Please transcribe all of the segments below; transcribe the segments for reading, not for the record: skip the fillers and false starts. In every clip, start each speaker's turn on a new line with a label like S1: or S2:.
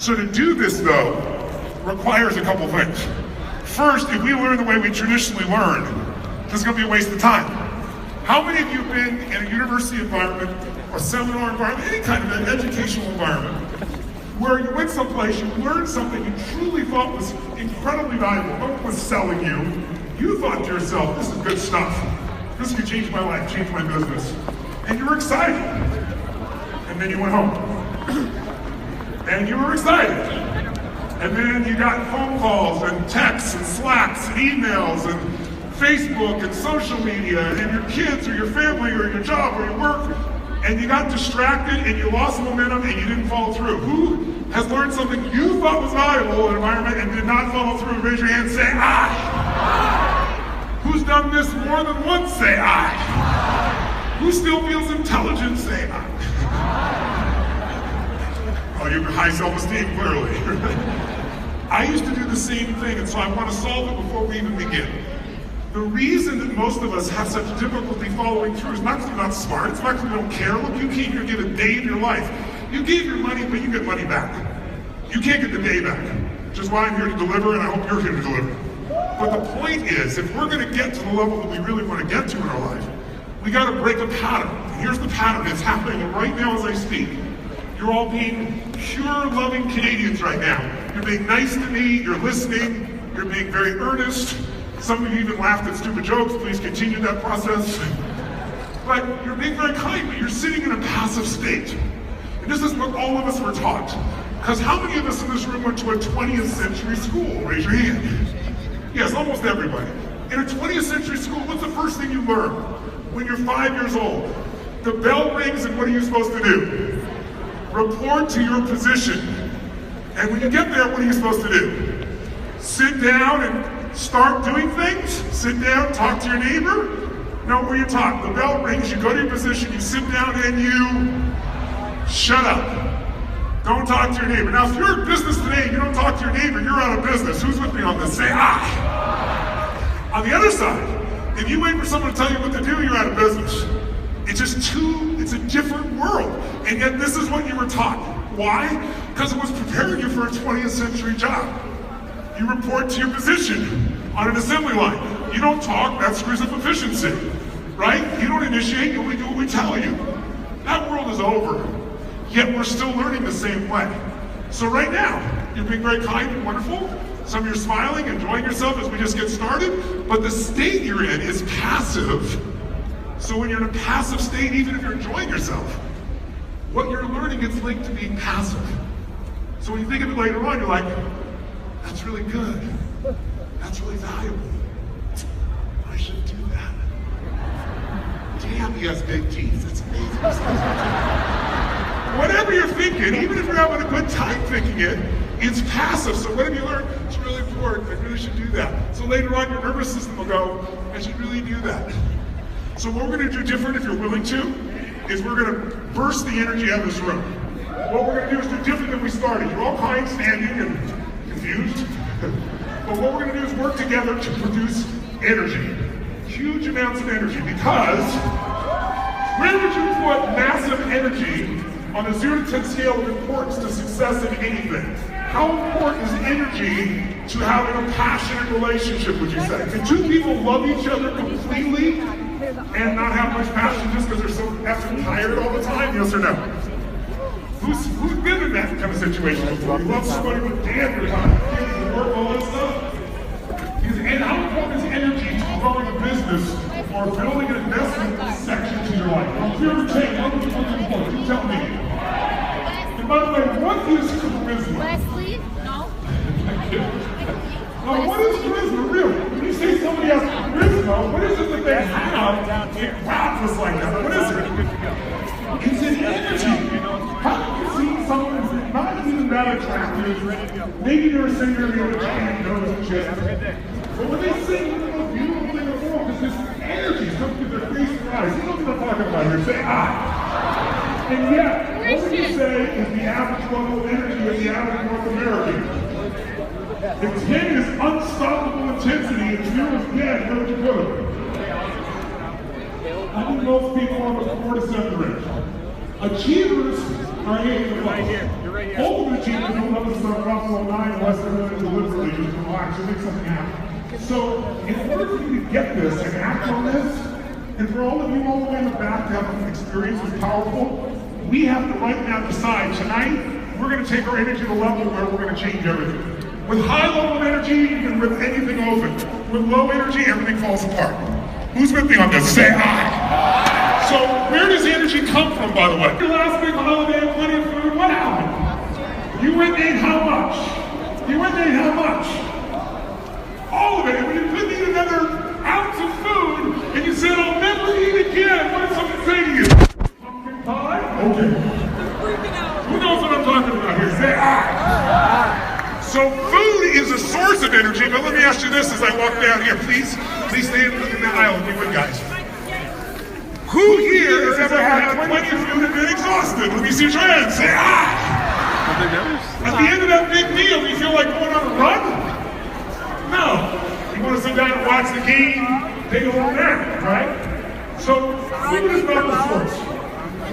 S1: So to do this, though, requires a couple things. First, if we learn the way we traditionally learn, this is going to be a waste of time. How many of you have been in a university environment, or seminar environment, any kind of an educational environment, where you went someplace, you learned something you truly thought was incredibly valuable, no one was selling you. You thought to yourself, this is good stuff. This could change my life, change my business. And you were excited. And then you went home. And you were excited. And then you got phone calls and texts and Slacks and emails and Facebook and social media and your kids or your family or your job or your work. And you got distracted and you lost momentum and you didn't follow through. Who has learned something you thought was valuable in an environment and did not follow through? Raise your hand and say, I. Who's done this more than once? Say, I. Who still feels intelligent? Say, I. Oh, you have high self-esteem, clearly. I used to do the same thing, and so I want to solve it before we even begin. The reason that most of us have such difficulty following through is not because we're not smart, it's not because we don't care. Look, you can't even get a day in your life. You gave your money, but you get money back. You can't get the day back, which is why I'm here to deliver, and I hope you're here to deliver. But the point is, if we're going to get to the level that we really want to get to in our life, we got to break a pattern. And here's the pattern that's happening right now as I speak. You're all being pure, loving Canadians right now. You're being nice to me, you're listening, you're being very earnest. Some of you even laughed at stupid jokes, please continue that process. But you're being very kind, but you're sitting in a passive state. And this is what all of us were taught. Because how many of us in this room went to a 20th century school? Raise your hand. Yes, almost everybody. In a 20th century school, what's the first thing you learn when you're 5 years old? The bell rings and what are you supposed to do? Report to your position. And when you get there, what are you supposed to do? Sit down and start doing things? Sit down, talk to your neighbor? No, what are you taught? The bell rings, you go to your position, you sit down and you shut up. Don't talk to your neighbor. Now, if you're in business today and you don't talk to your neighbor, you're out of business. Who's with me on this? Say, I. On the other side, if you wait for someone to tell you what to do, you're out of business. It's just it's a different world. And yet this is what you were taught. Why? Because it was preparing you for a 20th century job. You report to your position on an assembly line. You don't talk, that screws up efficiency, right? You don't initiate, you only do what we tell you. That world is over, yet we're still learning the same way. So right now, you're being very kind and wonderful. Some of you are smiling, enjoying yourself as we just get started, but the state you're in is passive. So when you're in a passive state, even if you're enjoying yourself, what you're learning is linked to being passive. So when you think of it later on, you're like, that's really good. That's really valuable. I should do that. Damn, he has big teeth. It's amazing. Whatever you're thinking, even if you're having a good time thinking it, it's passive. So what have you learned? It's really important. I really should do that. So later on, your nervous system will go, I should really do that. So what we're going to do different, if you're willing to, is we're going to burst the energy out of this room. What we're going to do is do different than we started. You're all kind, standing, and confused. But what we're going to do is work together to produce energy. Huge amounts of energy. Because where would you put massive energy on a 0 to 10 scale of importance to success in anything? How important is energy to having a passionate relationship, would you say? Can two people love each other completely and not have much passion just because they're so effing tired all the time? Yes or no? Who's been in that kind of situation before? You love somebody but damn, you're tired. Kids and work, all that stuff. And how important is energy to growing a business or building an investment section to your life? Now, give or take, what would you tell me? And by the way, what is charisma?
S2: Leslie? No.
S1: What is charisma, really? When you say somebody has charisma, what is it that they have? It grabs us like that. What is it? It's an energy. How can you see someone who's not even that attractive? Maybe you're a singer, you're a giant nose and shit. But when they sing, it's the most beautiful thing in the world, because this energy comes through their face and eyes. You know what I'm talking about here. Say, ah. And yet, what would you say is the average level of energy of the average North American? If 10 is unstoppable intensity and 0 is dead, where would you put them? I think most people are on the 4 to 7 range. Achievers are 8 to 5.
S2: Right here. You're right here.
S1: Ultimate achievers don't love the unless they're going to deliberately just relax or make something happen. So, in order for you to get this and act on this, and for all of you all the way in the back to have an experience that's powerful, we have to right now decide tonight, we're going to take our energy to the level where we're going to change everything. With high level of energy, you can rip anything open. With low energy, everything falls apart. Who's with me on this? Say aye. So where does the energy come from, by the way? Your last big holiday, plenty of food, what happened? You went and ate how much? You went and ate how much? All of it. And when you couldn't eat another ounce of food, and you said, I'll never eat again, what did someone say to you? Pumpkin pie? Okay. Who knows what I'm talking about here? Say aye. So food is a source of energy, but let me ask you this as I walk down here, please stay in the aisle if you would, guys. Who here has ever had plenty of food and been exhausted? Let me see your hands. Say ah! At the end of that big meal, do you feel like going on a run? No. You want to sit down and watch the game, take a little nap, right? So food is not the source.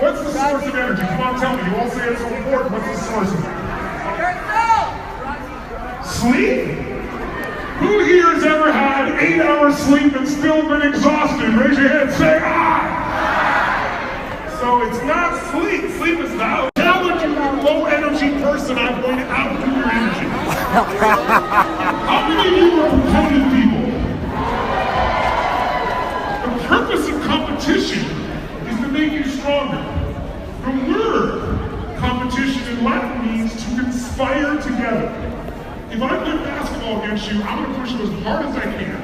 S1: What's the source of energy? Come on, tell me. You all say it's so important. What's the source of it? Sleep? Who here has ever had 8 hours sleep and still been exhausted? Raise your hand, say ah! So it's not sleep. Sleep is not. Challenge you, low energy person, I'm going to outdo your energy. How many of you are competitive people? The purpose of competition is to make you stronger. The word competition in Latin means to conspire together. If I play basketball against you, I'm going to push you as hard as I can.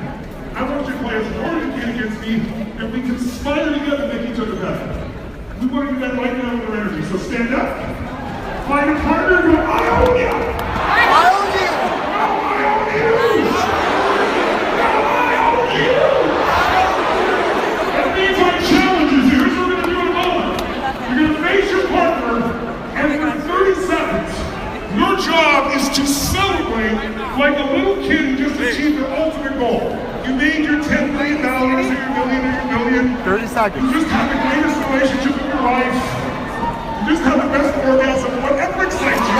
S1: I want you to play as hard as you can against me, and we conspire together to make each other better. We want to do that right now with our energy. So stand up, find a partner, and go, I own you! I own you! No, I own you! No, I own you! That means I challenge you. Here's what we're going to do in a moment. You're going to face your partner, and for 30 seconds, your job is to celebrate like a little kid who just achieved their ultimate goal. You made your $10 million or your million or your million.
S2: 30 seconds.
S1: You just had the greatest relationship of your life. You just had the best orgasm, whatever excites you.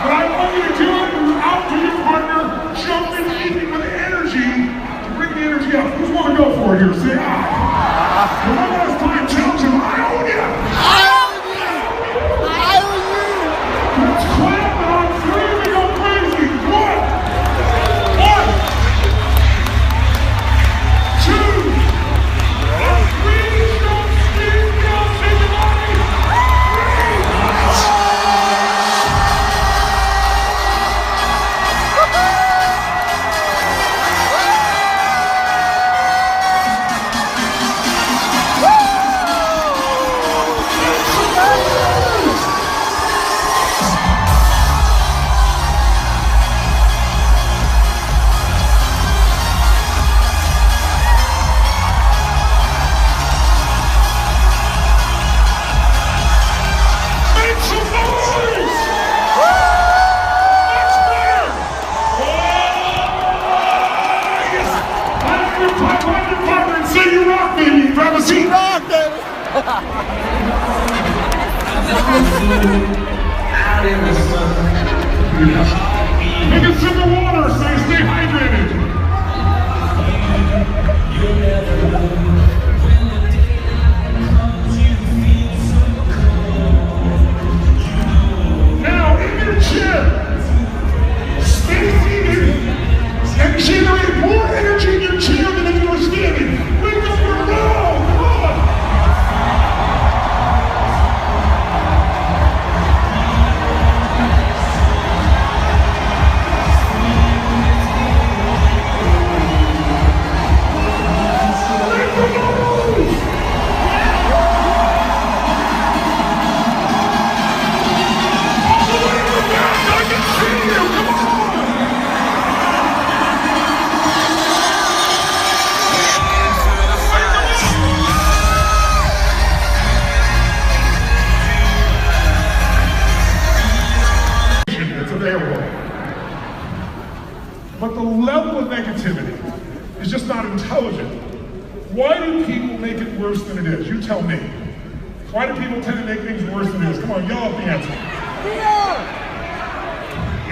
S1: But I want you to do it without to your partner, jump in eating with energy, to bring the energy up. Who's want to go for it here? Say ah. One last time, challenge him. I own you. I own you. I own you. Let's clap and on 3 we go crazy. 1, 2, 3, jump, spin, go, shake your body.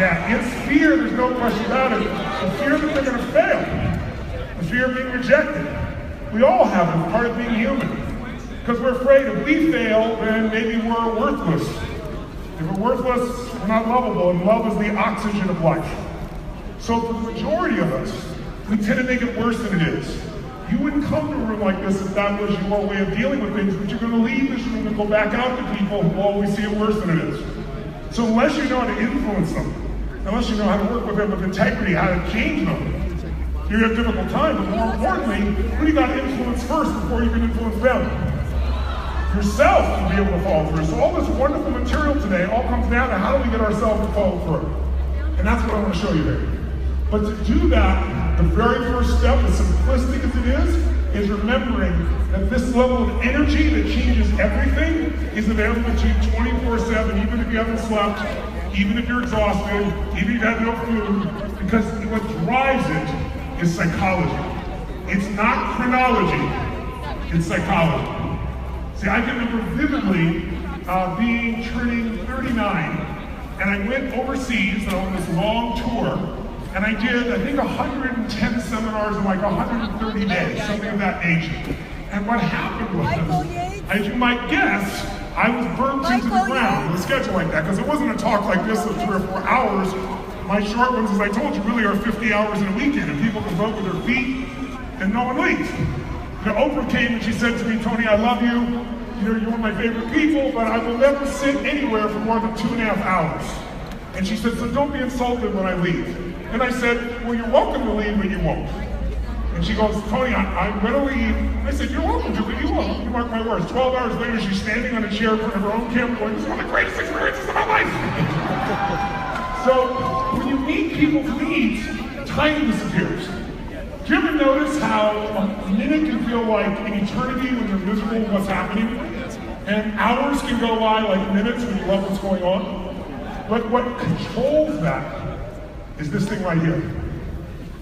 S1: Yeah, it's fear, there's no question about it. The fear that they're going to fail. The fear of being rejected. We all have it, it's part of being human. Because we're afraid if we fail, then maybe we're worthless. If we're worthless, we're not lovable, and love is the oxygen of life. So for the majority of us, we tend to make it worse than it is. You wouldn't come to a room like this if that was your way of dealing with things, but you're going to leave this room and go back out to people who always see it worse than it is. So unless you know how to influence them, unless you know how to work with them with integrity, how to change them, you're going to have a difficult time. But more importantly, who do you got to influence first before you can influence them? Yourself to be able to follow through. So all this wonderful material today all comes down to how do we get ourselves to follow through. And that's what I want to show you here. But to do that, the very first step, as simplistic as it is remembering that this level of energy that changes everything is available to you 24/7, even if you haven't slept, even if you're exhausted, even if you've had no food, because what drives it is psychology. It's not chronology, it's psychology. See, I can remember vividly turning 39, and I went overseas on this long tour, and I did, I think, 110 seminars in like 130 days, something of that nature. And what happened was, as you might guess, I was burnt into the ground with a schedule like that, because it wasn't a talk like this of 3 or 4 hours. My short ones, as I told you, really are 50 hours in a weekend, and people can vote with their feet, and no one leaves. Oprah came and she said to me, Tony, I love you. You're one of my favorite people, but I will never sit anywhere for more than 2.5 hours. And she said, so don't be insulted when I leave. And I said, well, you're welcome to leave, but you won't. And she goes, Tony, I'm going to leave. I said, you're welcome to, but you won't. You mark my words. 12 hours later, she's standing on a chair in front of her own camera going, this is one of the greatest experiences of my life. So when you meet people to meet, time disappears. Do you ever notice how a minute can feel like an eternity when you're miserable with what's happening? And hours can go by like minutes when you love what's going on? But what controls that is this thing right here.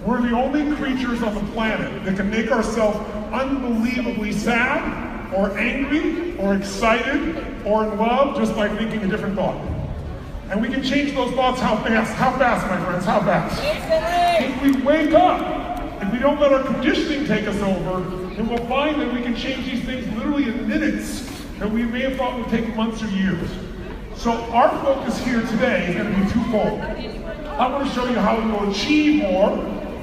S1: We're the only creatures on the planet that can make ourselves unbelievably sad, or angry, or excited, or in love just by thinking a different thought. And we can change those thoughts how fast? How fast, my friends? How fast? If we wake up, if we don't let our conditioning take us over, then we'll find that we can change these things literally in minutes that we may have thought would take months or years. So our focus here today is going to be twofold. I want to show you how you'll achieve more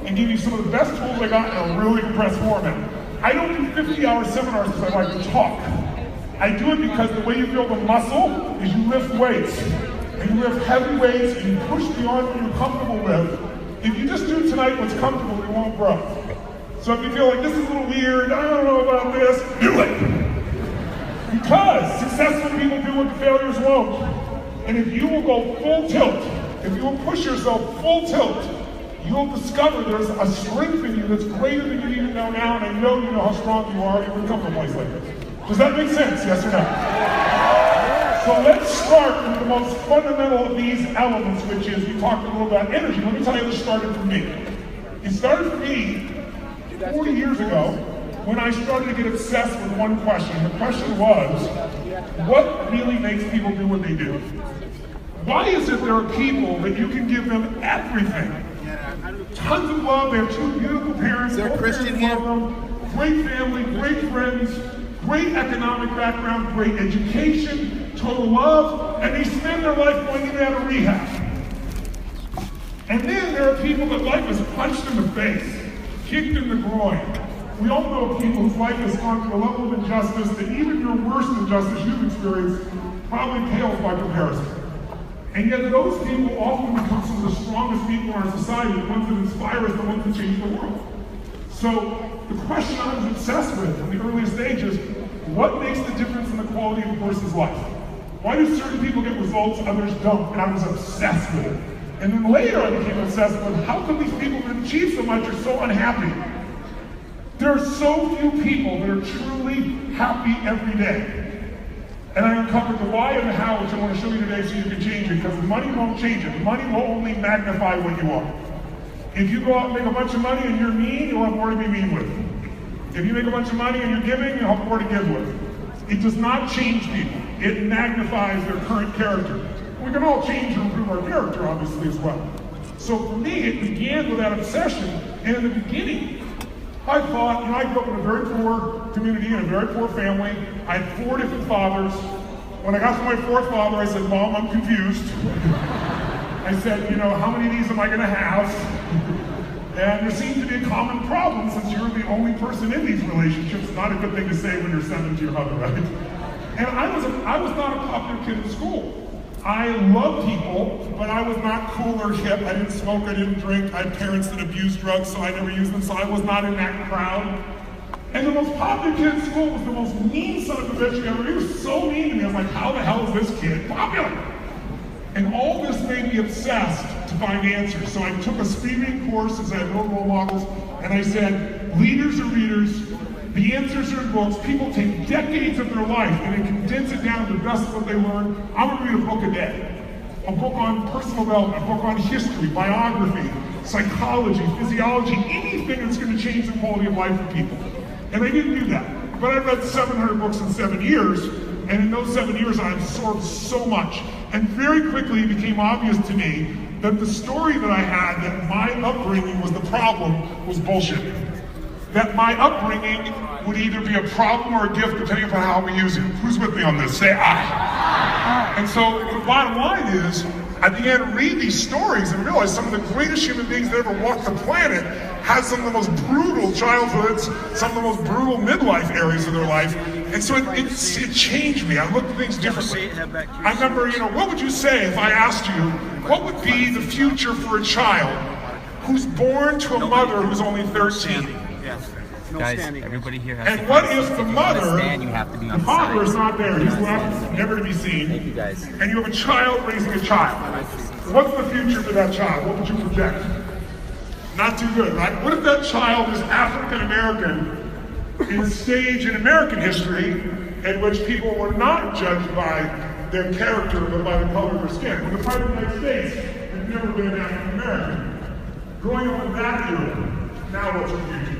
S1: and give you some of the best tools I got in a really compressed format. I don't do 50-hour seminars because I like to talk. I do it because the way you build a muscle is you lift weights. And you lift heavy weights and you push beyond what you're comfortable with. If you just do tonight what's comfortable, you won't grow. So if you feel like this is a little weird, I don't know about this, do it. Because successful people do what the failures won't. And if you will go full tilt, if you will push yourself full tilt, you'll discover there's a strength in you that's greater than you even know now, and I know you know how strong you are, you would come from a place like this. Does that make sense, yes or no? So let's start with the most fundamental of these elements, which is, we talked a little about energy. Let me tell you how this started for me. It started for me 40 years ago when I started to get obsessed with one question. The question was, what really makes people do what they do? Why is it there are people that you can give them everything? Tons of love, they have 2 beautiful parents, both parents love them, great family, great friends, great economic background, great education, total love, and they spend their life going in and out of rehab. And then there are people that life has punched in the face, kicked in the groin. We all know people whose life has gone through a level of injustice that even your worst injustice you've experienced probably pales by comparison. And yet those people often become some of the strongest people in our society, the ones that inspire us, the ones that change the world. So the question I was obsessed with in the earliest stages, what makes the difference in the quality of a person's life? Why do certain people get results, others don't? And I was obsessed with it. And then later I became obsessed with how come these people that achieve so much are so unhappy? There are so few people that are truly happy every day. And I uncovered the why and the how, which I want to show you today so you can change it, because money won't change it. Money will only magnify what you are. If you go out and make a bunch of money and you're mean, you'll have more to be mean with. If you make a bunch of money and you're giving, you'll have more to give with. It does not change people. It magnifies their current character. We can all change or improve of our character, obviously, as well. So for me, it began with that obsession, and in the beginning, I thought, I grew up in a very poor community, in a very poor family. I had 4 different fathers. When I got to my 4th father, I said, Mom, I'm confused. I said, how many of these am I gonna have? And there seemed to be a common problem since you're the only person in these relationships. It's not a good thing to say when you're sending to your mother, right? And I was not a popular kid in school. I loved people, but I was not cool or hip. I didn't smoke, I didn't drink. I had parents that abused drugs, so I never used them, so I was not in that crowd. And the most popular kid in school was the most mean son of a bitch ever. He was so mean to me. I was like, how the hell is this kid popular? And all this made me obsessed to find answers. So I took a speed course as I had no role models, and I said, leaders are readers, the answers are in books. People take decades of their life and they condense it down to the best of what they learn. I'm gonna read a book a day. A book on personal development, a book on history, biography, psychology, physiology, anything that's gonna change the quality of life for people. And I didn't do that. But I read 700 books in 7 years, and in those 7 years I absorbed so much. And very quickly it became obvious to me that the story that I had, that my upbringing was the problem, was bullshit. That my upbringing would either be a problem or a gift depending upon how we use it. Who's with me on this? Say I. And so the bottom line is, I began to read these stories and realize some of the greatest human beings that ever walked the planet had some of the most brutal childhoods, some of the most brutal midlife areas of their life. And so it changed me. I looked at things differently. I remember, what would you say if I asked you, what would be the future for a child who's born to a mother who's only 13?
S2: Guys, everybody here has
S1: and what if the mother,
S2: the
S1: father is not there, he's left, never to be seen,
S2: Thank you guys.
S1: And you have a child raising a child. What's the future for that child? What would you project? Not too good, right? What if that child is African American in a stage in American history in which people were not judged by their character but by the color of their skin? When the President of the United States had never been African American. Growing up in that era, now what's your future?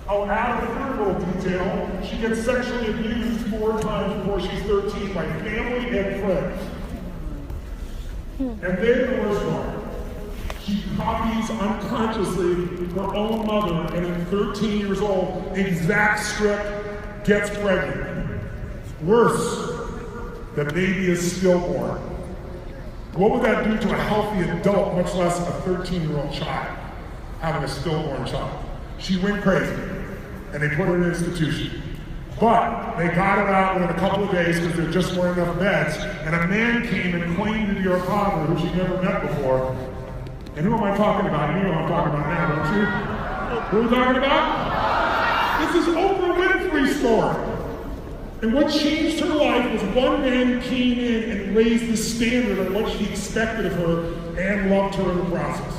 S1: I'll add a third little detail. She gets sexually abused 4 times before she's 13 by family and friends. And then the worst part. She copies unconsciously her own mother, and at 13 years old, the exact script, gets pregnant. Worse, the baby is stillborn. What would that do to a healthy adult, much less a 13-year-old child, having a stillborn child? She went crazy, and they put her in an institution. But they got her out within a couple of days because there just weren't enough beds, and a man came and claimed to be her father, who she'd never met before. And who am I talking about? You know who I'm talking about now, don't you? Who are we talking about? This is Oprah Winfrey's story. And what changed her life was one man who came in and raised the standard of what she expected of her and loved her in the process.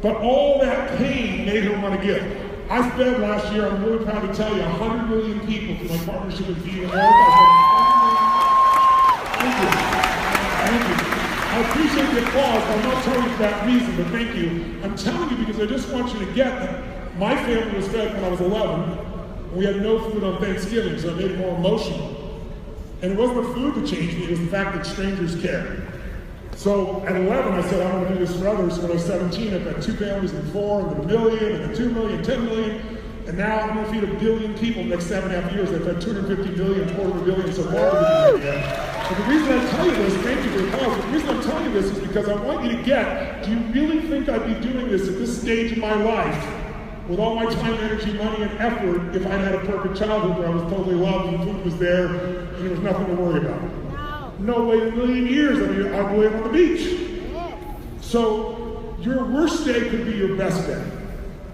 S1: But all that pain made her want to give. I fed last year, I'm really proud to tell you, 100 million people through my partnership with Feed America. Thank you. Thank you. I appreciate the applause, but I'm not telling you for that reason, but thank you. I'm telling you because I just want you to get that my family was fed when I was 11, and we had no food on Thanksgiving, so it made it more emotional. And it wasn't the food that changed me, it was the fact that strangers cared. So at 11, I said, I'm going to do this for others. When I was 17, I've had 2 families and 4, and then 1 million, and then 2 million, 10 million. And now I'm going to feed 1 billion people in the next 7.5 years. I've had 250 billion, quarter of a billion so far. But the reason I tell you this, thank you for the pause, the reason I'm telling you this is because I want you to get, do you really think I'd be doing this at this stage in my life with all my time, energy, money, and effort if I had a perfect childhood where I was totally loved and food was there and there was nothing to worry about? No way in a million years I'd live on the beach. So your worst day could be your best day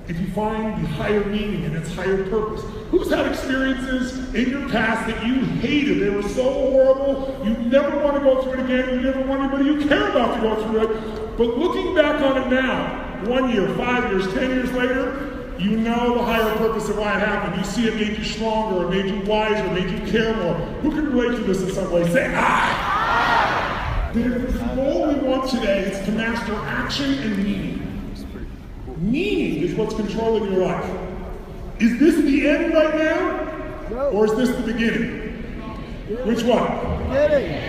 S1: if you find the higher meaning and its higher purpose. Who's had experiences in your past that you hated? They were so horrible, you never want to go through it again, you never want anybody you care about to go through it. But looking back on it now, 1 year, 5 years, 10 years later, you know the higher purpose of why it happened. You see it made you stronger, it made you wiser, it made you care more. Who can relate to this in some way? Say, ah! The goal we want today is to master action and meaning. Meaning is what's controlling your life. Is this the end right now? No. Or is this the beginning? Which one?
S3: Beginning.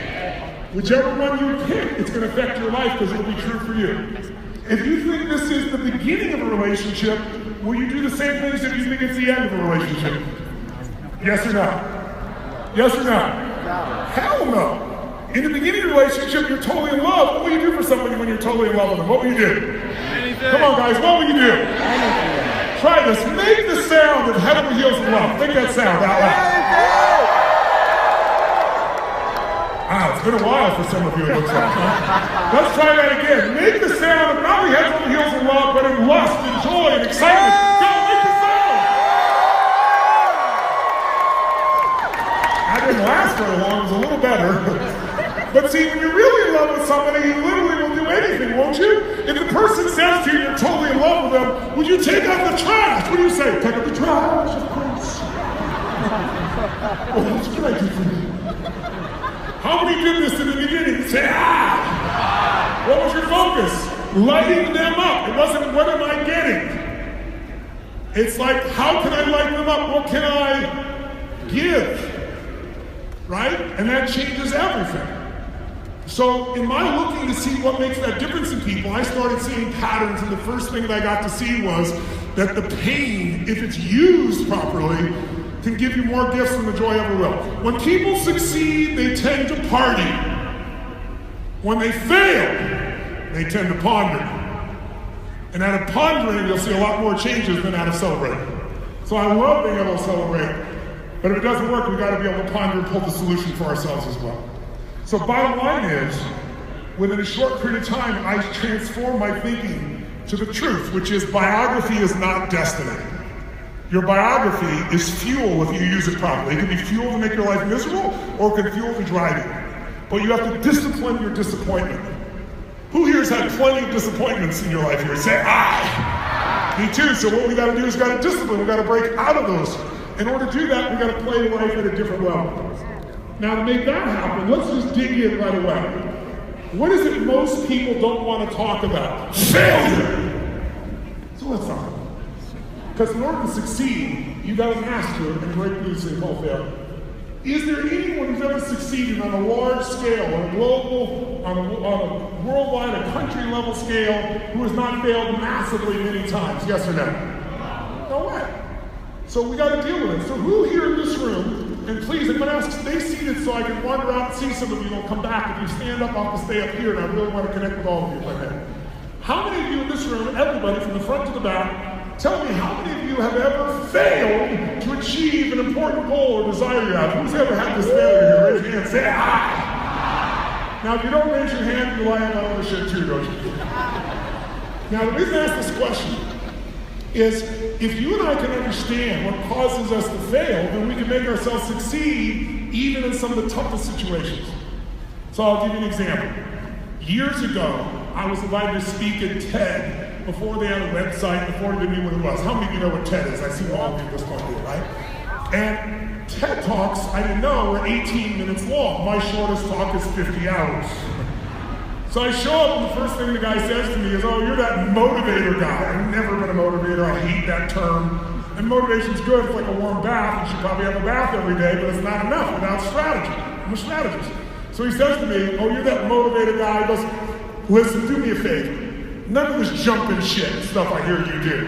S1: Whichever one you pick, it's going to affect your life because it'll be true for you. If you think this is the beginning of a relationship, will you do the same things if you think it's the end of a relationship? Yes or no? Yes or no? Hell no. In the beginning of a relationship, you're totally in love. What will you do for somebody when you're totally in love with them? What will you do?
S2: Anything.
S1: Come on, guys, what will you do?
S2: Anything.
S1: Try this. Make the sound of head over heels in love. Think that sound out loud. Wow, it's been a while for some of you, it looks like. Huh? Let's try that again. Make the sound of not only head over heels in love, but in lust and joy and excitement. Go, make the sound. That didn't last very long. It was a little better. But see, when you're really in love with somebody, you literally will do anything, won't you? If the person says to you, you're totally in love with them, would you take out the trash? What do you say? Take out the trash, of course. What else can I do for you? How many did this in the beginning? Say, ah! What was your focus? Lighting them up. It wasn't, what am I getting? It's like, how can I light them up? What can I give? Right? And that changes everything. So in my looking to see what makes that difference in people, I started seeing patterns, and the first thing that I got to see was that the pain, if it's used properly, can give you more gifts than the joy ever will. When people succeed, they tend to party. When they fail, they tend to ponder. And out of pondering, you'll see a lot more changes than out of celebrating. So I love being able to celebrate. But if it doesn't work, we've got to be able to ponder and pull the solution for ourselves as well. So bottom line is, within a short period of time, I transformed my thinking to the truth, which is biography is not destiny. Your biography is fuel if you use it properly. It can be fuel to make your life miserable, or it can fuel to drive you. But you have to discipline your disappointment. Who here has had plenty of disappointments in your life here? Say, I. Me too. So what we got to do is got to discipline. We got to break out of those. In order to do that, we got to play life at a different level. Now, to make that happen, let's just dig in right away. What is it most people don't want to talk about? Failure. So let's talk about it. Because in order to succeed, you got to master and break through this thing called failure. Is there anyone who's ever succeeded on a large scale, on a global, on a worldwide, a country level scale, who has not failed massively many times? Yes or no? No way. So we got to deal with it. So who here in this room, and please, I'm going to ask, stay seated so I can wander out and see some of you and I'll come back. If you stand up, I'll have to stay up here, and I really want to connect with all of you if I can. How many of you in this room, everybody from the front to the back, tell me how many of you have ever failed to achieve an important goal or desire you have? Who's ever had this failure here? Raise your hand, say ah! Now if you don't raise your hand, you're lying on other shit too, don't you? Now the reason I ask this question is, if you and I can understand what causes us to fail, then we can make ourselves succeed even in some of the toughest situations. So I'll give you an example. Years ago, I was invited to speak at TED before they had a website, before they knew what it was. How many of you know what TED is? I see all of you at this point here, right? And TED Talks, I didn't know, were 18 minutes long. My shortest talk is 50 hours. So I show up, and the first thing the guy says to me is, oh, you're that motivator guy. I've never been a motivator. I hate that term. And motivation's good. It's like a warm bath. You should probably have a bath every day, but it's not enough without strategy. I'm a strategist. So he says to me, oh, you're that motivator guy. He goes, listen, do me a favor. None of this jumping shit stuff I hear you do.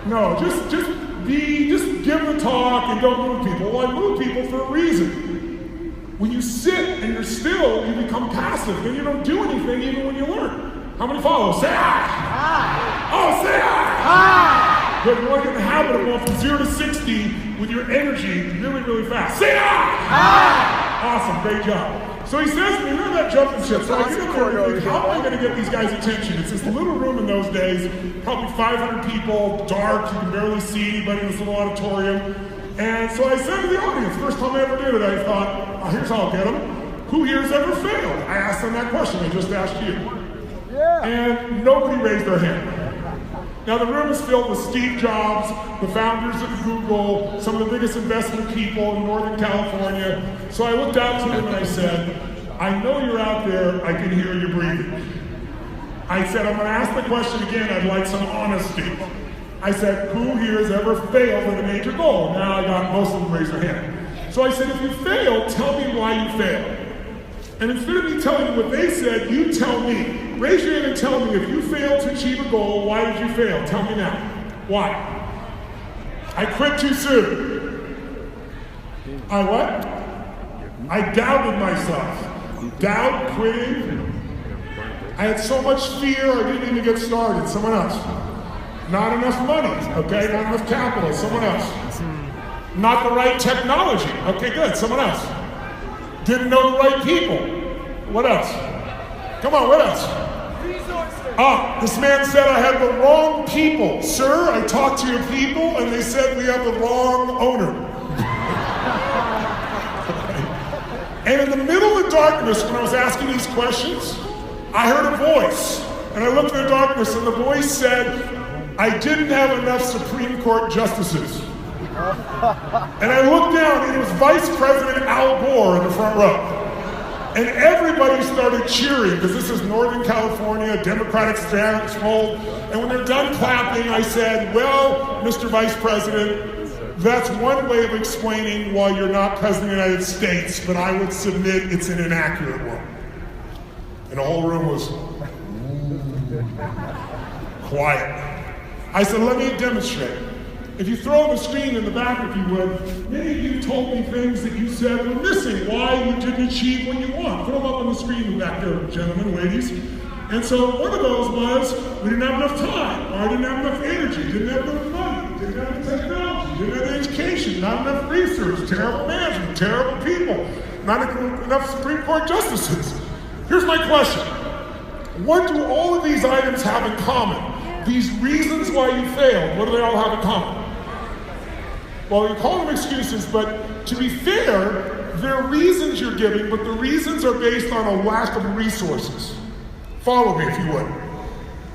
S1: No, just give the talk and don't move people. Well, I move people for a reason. When you sit and you're still, you become passive. Then you don't do anything even when you learn. How many follow? Say aye. Oh, say aye. Good. You want to get in the habit of going from 0 to 60 with your energy really, really fast. Say aye. Awesome. Great job. So he says to me, remember that jumping shit. So I get up there and think, how am I going to get these guys' attention? It's this little room in those days, probably 500 people, dark, you can barely see anybody in this little auditorium. And so I said to the audience, first time I ever did it, I thought, oh, here's how I'll get them. Who here has ever failed? I asked them that question, I just asked you. Yeah. And nobody raised their hand. Now the room is filled with Steve Jobs, the founders of Google, some of the biggest investment people in Northern California. So I looked out to them and I said, I know you're out there, I can hear you breathing. I said, I'm gonna ask the question again, I'd like some honesty. I said, who here has ever failed at a major goal? Now I got most of them raise their hand. So I said, if you failed, tell me why you failed. And instead of me telling you what they said, you tell me. Raise your hand and tell me if you failed to achieve a goal, why did you fail? Tell me now. Why? I quit too soon. I what? I doubted myself. Doubt, quitting. I had so much fear, I didn't even get started. Someone else. Not enough money, okay? Not enough capital. Someone else. Not the right technology. Okay, good. Someone else. Didn't know the right people. What else? Come on, what else? This man said I had the wrong people. Sir, I talked to your people and they said we have the wrong owner. And in the middle of the darkness, when I was asking these questions, I heard a voice. And I looked in the darkness and the voice said, I didn't have enough Supreme Court justices. And I looked down and it was Vice President Al Gore in the front row. And everybody started cheering because this is Northern California, Democratic stronghold. And when they're done clapping, I said, well, Mr. Vice President, that's one way of explaining why you're not President of the United States, but I would submit it's an inaccurate one. And the whole room was quiet. I said, let me demonstrate. If you throw the screen in the back, if you would, many of you told me things that you said were missing, why you didn't achieve what you want. Throw them up on the screen back there, gentlemen, ladies. And so one of those was, we didn't have enough time, or I didn't have enough energy, didn't have enough money, didn't have enough technology, didn't have education, not enough research, terrible management, terrible people, not enough Supreme Court justices. Here's my question. What do all of these items have in common? These reasons why you failed, what do they all have in common? Well, you call them excuses, but to be fair, they're reasons you're giving, but the reasons are based on a lack of resources. Follow me if you would.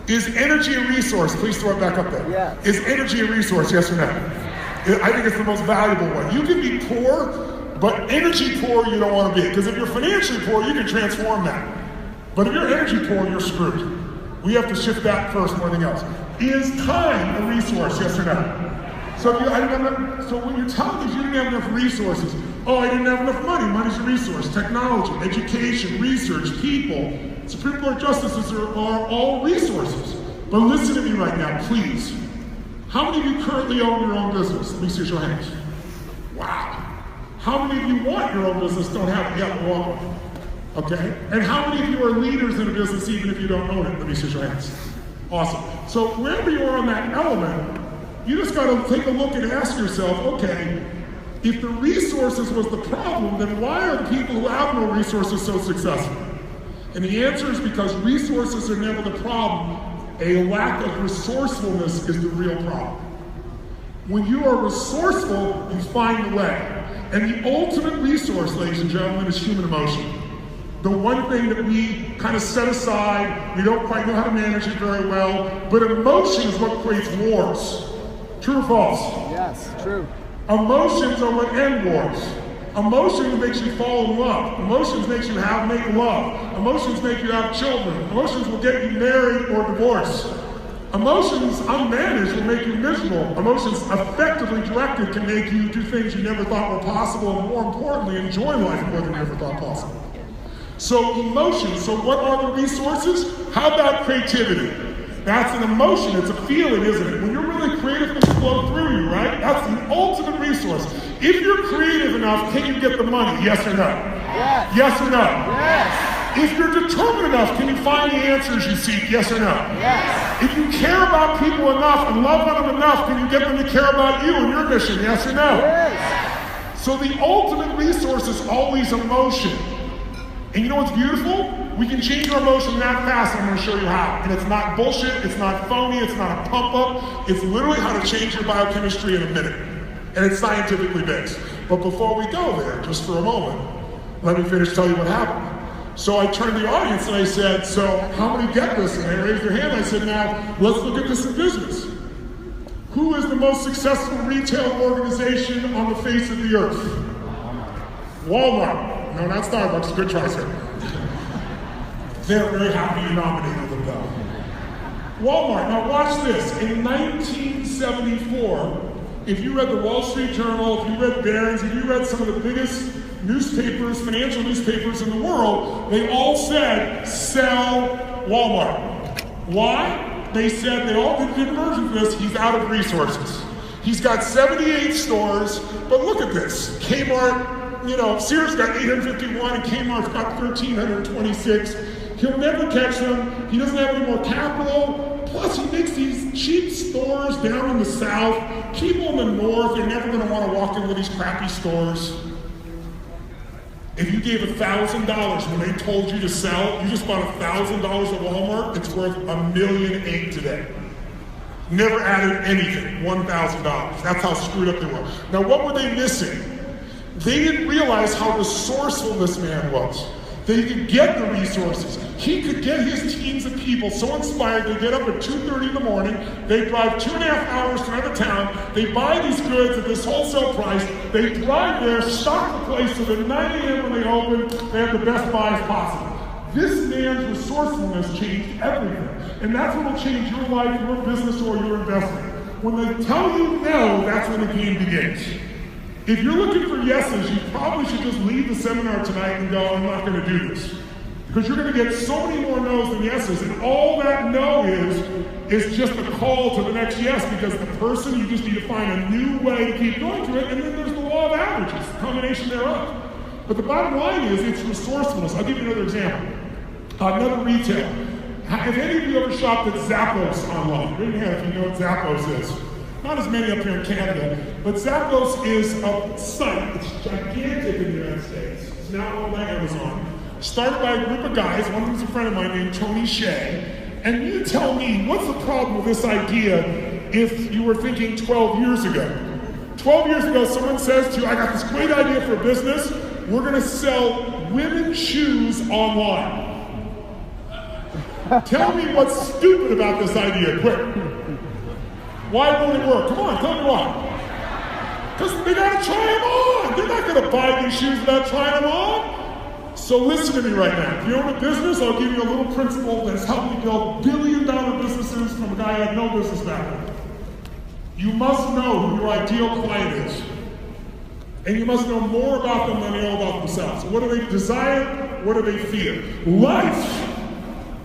S1: Is energy a resource? Please throw it back up there.
S3: Yes.
S1: Is energy a resource, yes or no? I think it's the most valuable one. You can be poor, but energy poor you don't want to be. Because if you're financially poor, you can transform that. But if you're energy poor, you're screwed. We have to shift that first more than anything else. Is time a resource, yes or no? So when you're telling me you didn't have enough resources, I didn't have enough money. Money's a resource. Technology, education, research, people, Supreme Court justices are all resources. But listen to me right now, please. How many of you currently own your own business? Let me see your hands. Wow. How many of you want your own business, don't have it yet, want one? Okay? And how many of you are leaders in a business even if you don't own it? Let me see your hands. Awesome. So wherever you are on that element, you just got to take a look and ask yourself, okay, if the resources was the problem, then why are the people who have no resources so successful? And the answer is because resources are never the problem. A lack of resourcefulness is the real problem. When you are resourceful, you find a way. And the ultimate resource, ladies and gentlemen, is human emotion. The one thing that we kind of set aside, we don't quite know how to manage it very well, but emotion is what creates wars. True or false?
S3: Yes, true.
S1: Emotions are what end wars. Emotions makes you fall in love. Emotions makes you make love. Emotions make you have children. Emotions will get you married or divorced. Emotions unmanaged will make you miserable. Emotions effectively directed can make you do things you never thought were possible, and more importantly, enjoy life more than you ever thought possible. So emotions, so what are the resources? How about creativity? That's an emotion, it's a feeling, isn't it? When you're really creative, things flow through you, right? That's the ultimate resource. If you're creative enough, can you get the money? Yes or no?
S3: Yes.
S1: Yes or no?
S3: Yes.
S1: If you're determined enough, can you find the answers you seek? Yes or no?
S3: Yes.
S1: If you care about people enough and love them enough, can you get them to care about you and your mission? Yes or no?
S3: Yes.
S1: So the ultimate resource is always emotion. And you know what's beautiful? We can change our emotion that fast, and I'm going to show you how. And it's not bullshit, it's not phony, it's not a pump up. It's literally how to change your biochemistry in a minute. And it's scientifically based. But before we go there, just for a moment, let me tell you what happened. So I turned to the audience and I said, so how many get this? And they raised their hand. I said, now let's look at this in business. Who is the most successful retail organization on the face of the earth? Walmart. No, not Starbucks. Good try, sir. They're very happy you nominated them, though. Walmart. Now watch this. In 1974, if you read the Wall Street Journal, if you read Barron's, if you read some of the biggest newspapers, financial newspapers in the world, they all said, sell Walmart. Why? They said, they all did a version of this, he's out of resources. He's got 78 stores, but look at this. Kmart, you know, Sears got 851 and Kmart's got 1,326. He'll never catch them. He doesn't have any more capital. Plus, he makes these cheap stores down in the South. People in the North are never going to want to walk into these crappy stores. If you gave $1,000 when they told you to sell, you just bought $1,000 at Walmart, it's worth $1.8 million today. Never added anything, $1,000. That's how screwed up they were. Now, what were they missing? They didn't realize how resourceful this man was. They could get the resources. He could get his teams of people so inspired, they get up at 2:30 in the morning, they drive 2.5 hours to another town, they buy these goods at this wholesale price, they drive there, stock the place so that at 9 a.m. when they open, they have the best buys possible. This man's resourcefulness changed everything. And that's what will change your life, your business, or your investment. When they tell you no, that's when the game begins. If you're looking for yeses, you probably should just leave the seminar tonight and go, I'm not going to do this. Because you're going to get so many more no's than yeses, and all that no is just a call to the next yes, because the person, you just need to find a new way to keep going to it, and then there's the law of averages, the combination thereof. But the bottom line is, it's resourcefulness. I'll give you another example. Another retailer. Have any of you ever shopped at Zappos online? Raise your hand if you know what Zappos is. Not as many up here in Canada, but Zappos is a site. It's gigantic in the United States. It's now owned by Amazon. Started by a group of guys. One of them is a friend of mine named Tony Shea. And you tell me, what's the problem with this idea if you were thinking 12 years ago? 12 years ago, someone says to you, I got this great idea for a business. We're going to sell women's shoes online. Tell me what's stupid about this idea, quick. Why won't it work? Come on, tell me why. Because they gotta try them on. They're not gonna buy these shoes without trying them on. So listen to me right now. If you own a business, I'll give you a little principle that's helped me build billion-dollar businesses from a guy who had no business background. You must know who your ideal client is. And you must know more about them than they know about themselves. What do they desire? What do they fear?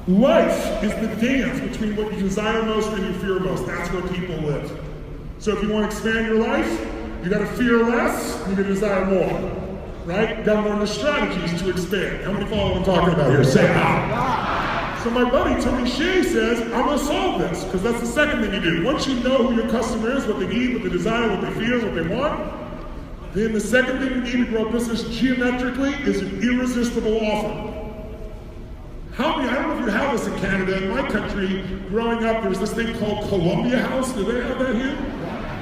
S1: Life is the dance between what you desire most and you fear most. That's where people live. So if you want to expand your life, you got to fear less, and you got to desire more. Right? You got to learn the strategies to expand. How many follow what I'm talking about here? Say ah. So my buddy Tony Shea says, I'm going to solve this, because that's the second thing you do. Once you know who your customer is, what they need, what they desire, what they fear, what they want, then the second thing you need to grow a business geometrically is an irresistible offer. I don't know if you have this in Canada. In my country, growing up, there was this thing called Columbia House. Do they have that here?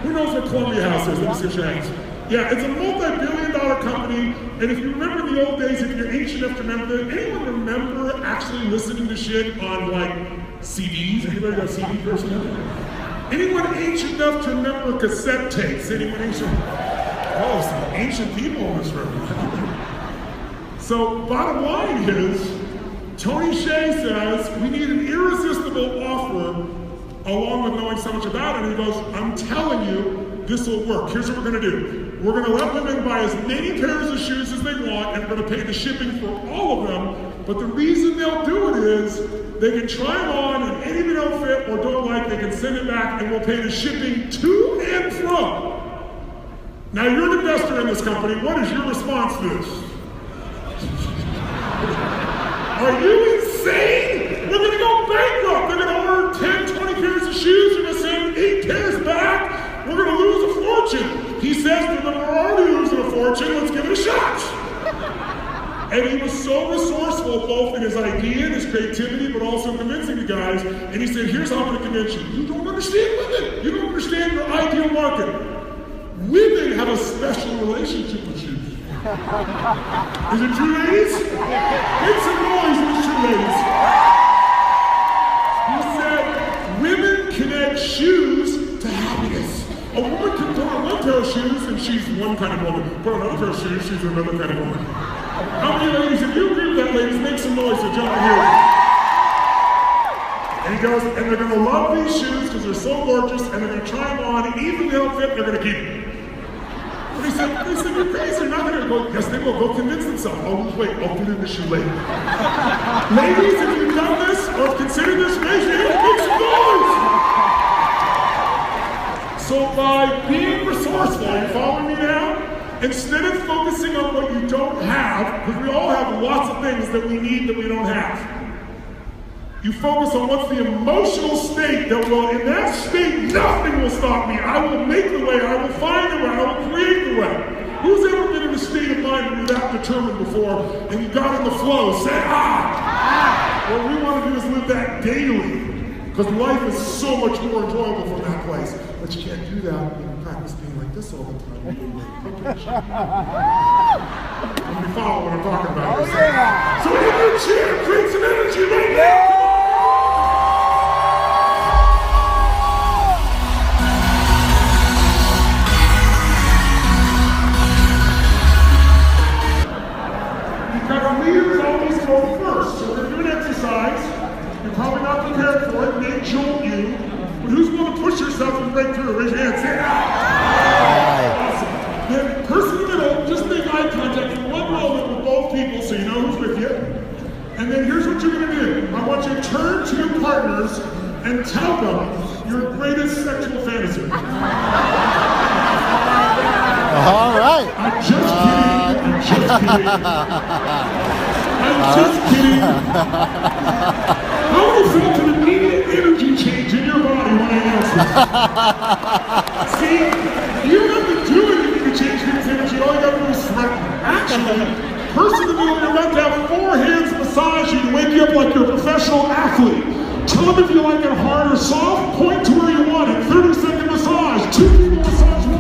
S1: Who knows what Columbia House is? Let me see your hands. Yeah, it's a multi-billion-dollar company. And if you remember in the old days, if you're ancient enough to remember that, anyone remember actually listening to shit on like CDs? Anybody got a CD person? Anyone ancient enough to remember cassette tapes? Anyone ancient? Oh, some ancient people in this room. So, bottom line is, Tony Shea says, we need an irresistible offer along with knowing so much about it. And he goes, I'm telling you, this will work. Here's what we're going to do. We're going to let women buy as many pairs of shoes as they want, and we're going to pay the shipping for all of them. But the reason they'll do it is they can try them on, and any they don't fit or don't like, they can send it back, and we'll pay the shipping to and from. Now, you're an investor in this company. What is your response to this? Are you insane? We're gonna go bankrupt. They're gonna order 10, 20 pairs of shoes. They're gonna send 8 pairs back. We're gonna lose a fortune. He says to them, we're already losing a fortune. Let's give it a shot. And he was so resourceful, both in his idea and his creativity, but also convincing the guys. And he said, here's how I'm gonna convince you. You don't understand women. You don't understand your ideal market. Women have a special relationship with shoes. Is it true, ladies? Make some noise if it's true, ladies. He said, women connect shoes to happiness. A woman can put on one pair of shoes and she's one kind of woman. Put on another pair of shoes, she's another kind of woman. How many ladies, if you agree with that, ladies, make some noise to jump in here. And he goes, and they're going to love these shoes because they're so gorgeous, and they're going to try them on, and even if they don't fit, they're going to keep them. What do they said, you're crazy, you're not gonna go. Yes, they will. They'll convince themselves. I'll lose weight. I'll fit in this shoe later. Ladies, if you've done this or considered this, raise your hand and make some noise. So by being resourceful, are you following me now? Instead of focusing on what you don't have, because we all have lots of things that we need that we don't have, you focus on what's the emotional state that will, in that state, nothing will stop me. I will make the way, I will find the way, I will create the way. Who's ever been in a state of mind when you're that determined before and you got in the flow? Say, ah! What we want to do is live that daily. Because life is so much more enjoyable from that place. But you can't do that when you practice being like this all the time. Let me follow what I'm talking about.
S3: Oh, yeah.
S1: So in your chair, create some energy right now. Because leaders always go first. So if you're doing exercise, you're probably not prepared for it, may jolt you, but who's willing to push yourself and break through? Raise your hand, say ah! Awesome. Then person in the middle, just make eye contact for one moment with both people so you know who's with you. And then here's what you're gonna do. I want you to turn to your partners and tell them your greatest sexual fantasy.
S3: All right.
S1: I'm just kidding, I'm just kidding. I'm just kidding. How do you feel an immediate energy change in your body when I answer? See, you don't have to do anything to change people's energy. All you got to do is threaten. Actually, person in the middle, you're about to have 4 hands massage you to wake you up like you're a professional athlete. Tell them if you like it hard or soft, point to where you want it. 30-second massage, 2 people massage 1.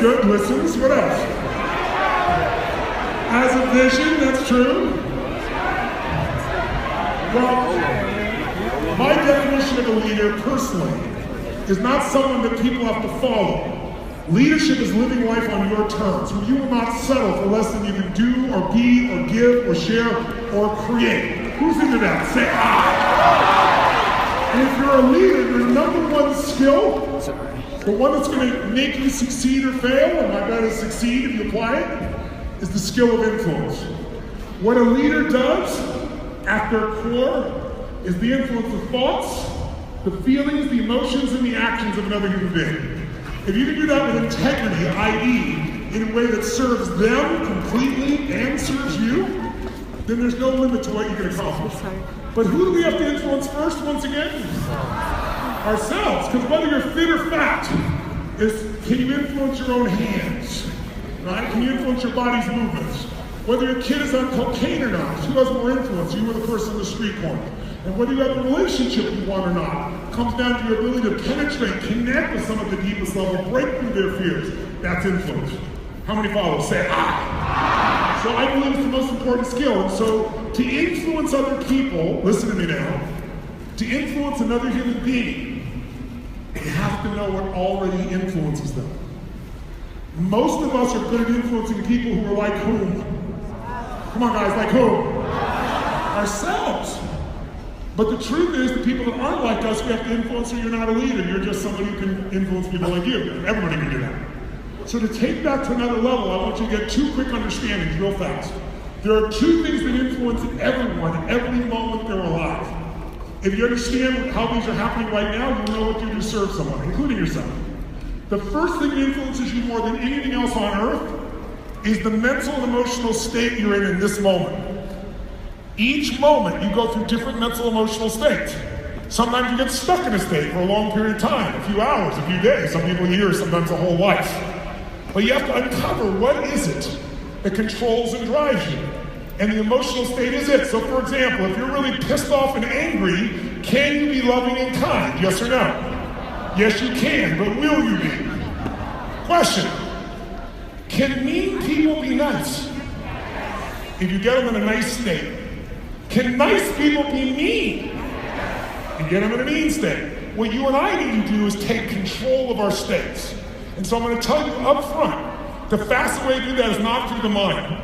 S1: good. Listens. What else? Has a vision. That's true. Well, my definition of a leader, personally, is not someone that people have to follow. Leadership is living life on your terms, where you will not settle for less than you can do, or be, or give, or share, or create. Who's into that? Say I. And if you're a leader, your number one skill, the one that's going to make you succeed or fail, and I better succeed if you apply it, is the skill of influence. What a leader does, at their core, is the influence of thoughts, the feelings, the emotions, and the actions of another human being. If you can do that with integrity, i.e., in a way that serves them completely and serves you, then there's no limit to what you can accomplish. But who do we have to influence first, once again? Ourselves. Because whether you're fit or fat, can you influence your own hands? Right? Can you influence your body's movements? Whether your kid is on cocaine or not, who has more influence, you or the person on the street corner? And whether you have a relationship you want or not, comes down to your ability to penetrate, connect with some of the deepest level, break through their fears. That's influence. How many follow? Say I. So I believe it's the most important skill. And so to influence other people, listen to me now, to influence another human being, you have to know what already influences them. Most of us are good at influencing people who are like whom? Come on guys, like whom? Ourselves. But the truth is, the people that aren't like us, we have to influence, or you're not a leader. You're just somebody who can influence people like you. Everybody can do that. So to take that to another level, I want you to get two quick understandings real fast. There are two things that influence everyone every moment they're alive. If you understand how these are happening right now, you'll know what you do to serve someone, including yourself. The first thing that influences you more than anything else on earth is the mental and emotional state you're in this moment. Each moment, you go through different mental emotional states. Sometimes you get stuck in a state for a long period of time, a few hours, a few days, some people years, sometimes a whole life. But you have to uncover what is it that controls and drives you. And the emotional state is it. So for example, if you're really pissed off and angry, can you be loving and kind? Yes or no? Yes, you can, but will you be? Question. Can mean people be nice? If you get them in a nice state. Can nice people be mean? And get them in a mean state. What you and I need to do is take control of our states. And so I'm going to tell you up front, the fastest way to do that is not through the mind.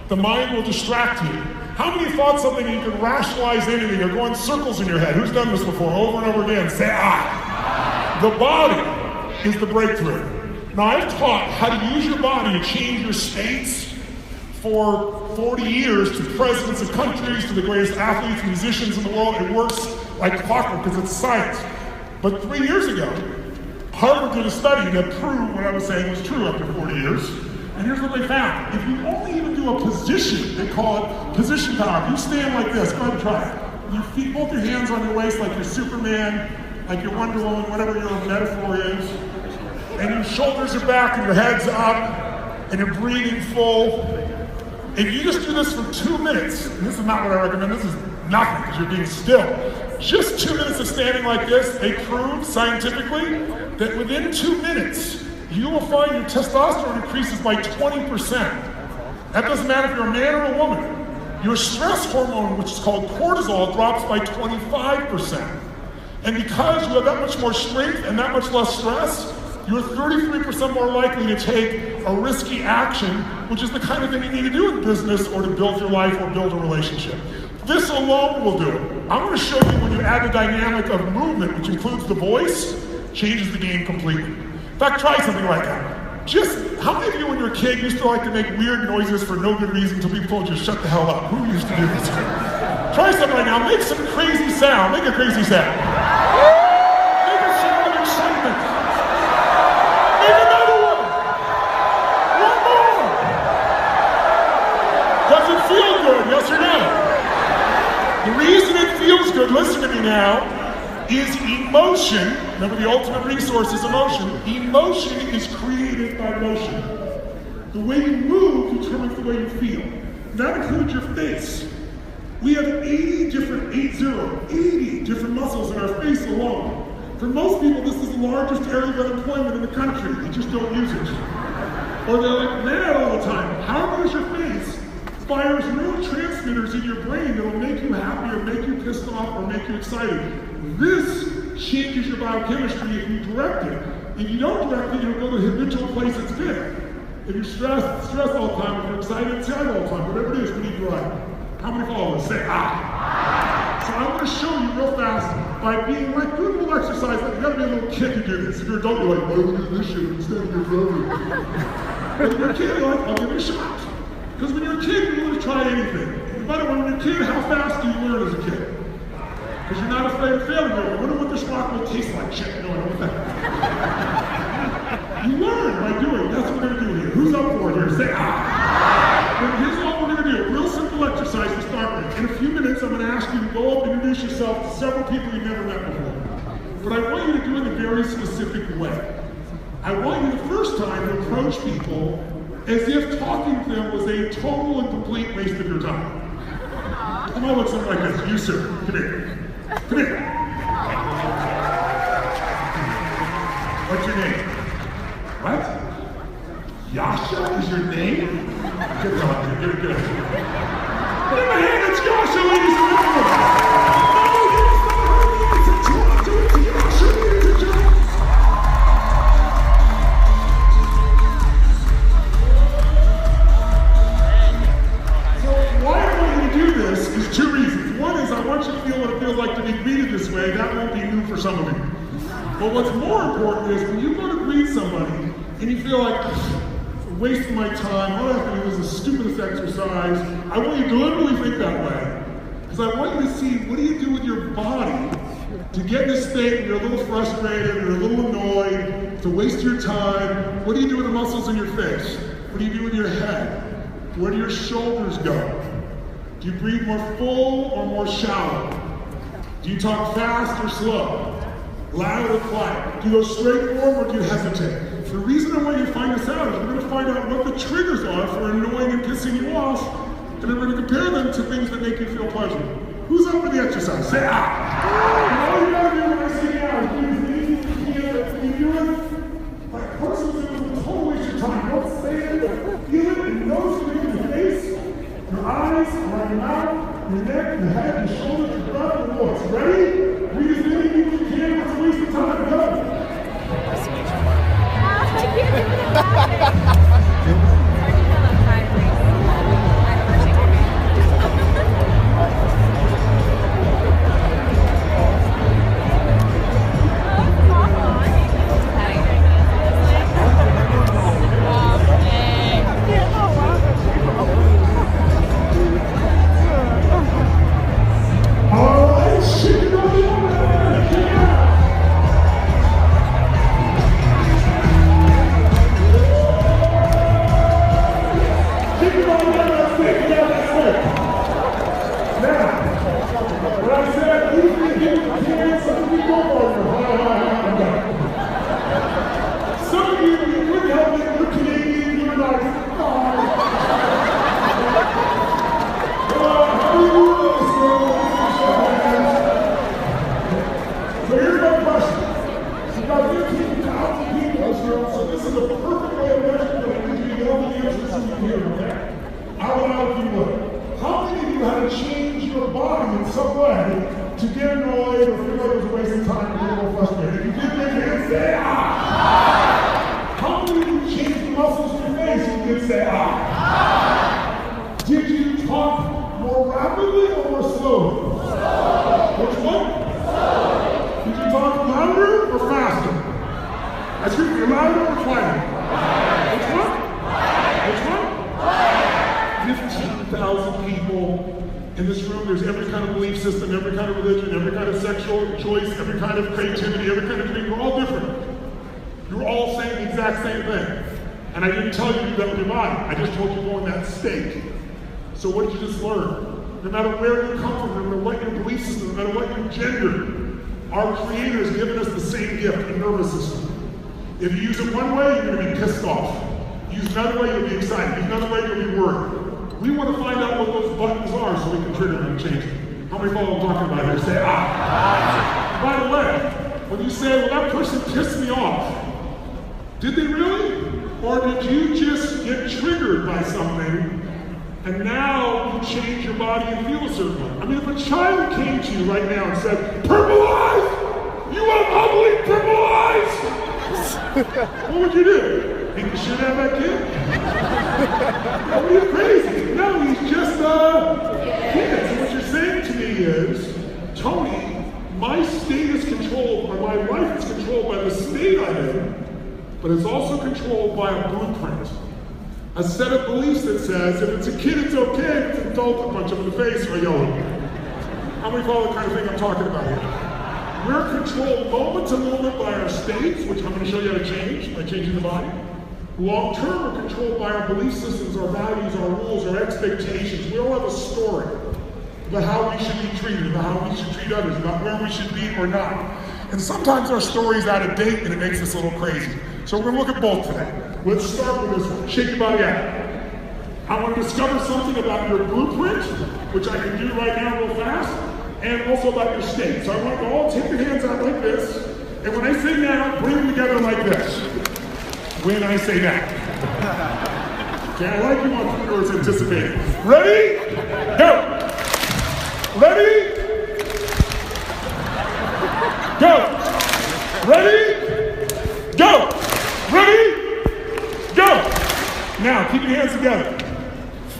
S1: The mind will distract you. How many thought something and you can rationalize anything or go in circles in your head? Who's done this before? Over and over again. Say I. The body is the breakthrough. Now I've taught how to use your body to change your states for 40 years to presidents of countries, to the greatest athletes, musicians in the world. It works like clockwork because it's science. But 3 years ago, Harvard did a study that proved what I was saying was true after 40 years. And here's what they found. If you only even do a position, they call it position power. If you stand like this, go ahead and try it. Your feet, both your hands on your waist like you're Superman, like you're Wonder Woman, whatever your metaphor is. And your shoulders are back and your head's up and you're breathing full. If you just do this for 2 minutes, and this is not what I recommend, this is nothing because you're being still. Just 2 minutes of standing like this, they proved scientifically that within 2 minutes, you will find your testosterone increases by 20%. That doesn't matter if you're a man or a woman. Your stress hormone, which is called cortisol, drops by 25%. And because you have that much more strength and that much less stress, you're 33% more likely to take a risky action, which is the kind of thing you need to do in business or to build your life or build a relationship. This alone will do it. I'm going to show you when you add the dynamic of movement, which includes the voice, changes the game completely. In fact, try something like that. Just, how many of you when you were a kid used to like to make weird noises for no good reason until people told you to shut the hell up? Who used to do this? Try something right now. Make some crazy sound. Make a crazy sound. Make a sound of excitement. Make another one. One more. Does it feel good? Yes or no? The reason it feels good, listen to me now, is emotion. Remember, the ultimate resource is emotion. Emotion is created by motion. The way you move determines the way you feel. That includes your face. We have 80 different muscles in our face alone For most people, this is the largest area of unemployment in the country. They just don't use it. Or they're like mad all the time. How does your face fires neurotransmitters in your brain that'll make you happy or make you pissed off or make you excited? This changes your biochemistry if you direct it. If you don't direct it, you'll go to the habitual place it's been. If you're stressed all the time. If you're excited all the time. Whatever it is, what do you drive? How many followers? Say ah. So I'm going to show you real fast by being like, do a little exercise. Like, you got to be a little kid to do this. If you're an adult, you're like, why would I do this shit? I'm standing here forever. But when you're a kid, you're like, I'll give it a shot. Because when you're a kid, you want to try anything. No matter when you're a kid, how fast do you learn as a kid? Because you're not afraid of failure. I wonder what this rock will taste like. Shit, no, I don't want that. You learn by doing. That's what we're going to do here. Who's up for it here? Say ah. But here's what we're going to do. A real simple exercise to start with. In a few minutes, I'm going to ask you to go up and introduce yourself to several people you've never met before. But I want you to do it in a very specific way. I want you the first time to approach people as if talking to them was a total and complete waste of your time. Come on, look something like this. You, sir. Come here. Come here. What's your name? What? Yasha is your name? Get it on here. Get it. Get my hand. It's Yasha, ladies and gentlemen. Two reasons. One is I want you to feel what it feels like to be greeted this way. That won't be new for some of you. But what's more important is when you go to greet somebody and you feel like, I'm wasting my time, all I have to do is the stupidest exercise, I want you to deliberately think that way. Because I want you to see, what do you do with your body to get in a state where you're a little frustrated, you're a little annoyed, to waste your time? What do you do with the muscles in your face? What do you do with your head? Where do your shoulders go? Do you breathe more full or more shallow? Do you talk fast or slow? Loud or quiet? Do you go straight forward or do you hesitate? The reason I want you to find this out is we're going to find out what the triggers are for annoying and pissing you off, and then we're going to compare them to things that make you feel pleasure. Who's up for the exercise? Say ah! And all you got to do when I say ah is do as many things as you can. If you do it, like personally, it will totally waste your time. Don't say it, feel it, and notice it in your face. Your eyes, around your mouth, your neck, your head, your shoulders, your breath, your voice. Ready? Read as many people as you can. Let's waste the time. Go. And I didn't tell you to do that with your body. I just told you to go in that state. So what did you just learn? No matter where you come from, no matter what your belief system, no matter what your gender, our Creator has given us the same gift, the nervous system. If you use it one way, you're going to be pissed off. Use another way, you'll be excited. Use another way, you'll be worried. We want to find out what those buttons are so we can trigger them and change them. How many follow what I'm talking about here? Say ah. By the way, when when you say, well, that person pissed me off, did they really? Or did you just get triggered by something and now you change your body and feel a certain way? I mean, if a child came to you right now and said, purple eyes! You have ugly purple eyes! What would you do? Think you should have that kid? That would be crazy. No, he's just a kid. So what you're saying to me is, Tony, my state is controlled, or my life is controlled by the state I'm in, but it's also controlled by a blueprint. A set of beliefs that says, if it's a kid, it's okay, if it's an adult, I'll punch him in the face or yell at him. How many follow the kind of thing I'm talking about here? We're controlled moment to moment by our states, which I'm going to show you how to change by changing the body. Long term, we're controlled by our belief systems, our values, our rules, our expectations. We all have a story about how we should be treated, about how we should treat others, about where we should be or not. And sometimes our story's out of date and it makes us a little crazy. So we're going to look at both today. Let's start with this one. Shake your body out. I want to discover something about your blueprint, which I can do right now real fast, and also about your state. So I want you to all take your hands out like this, and when I say now, bring them together like this. When I say now. Okay, I like you entrepreneurs anticipating. Ready? Go! Ready? Go! Ready? Go! Ready? Go! Now, keep your hands together.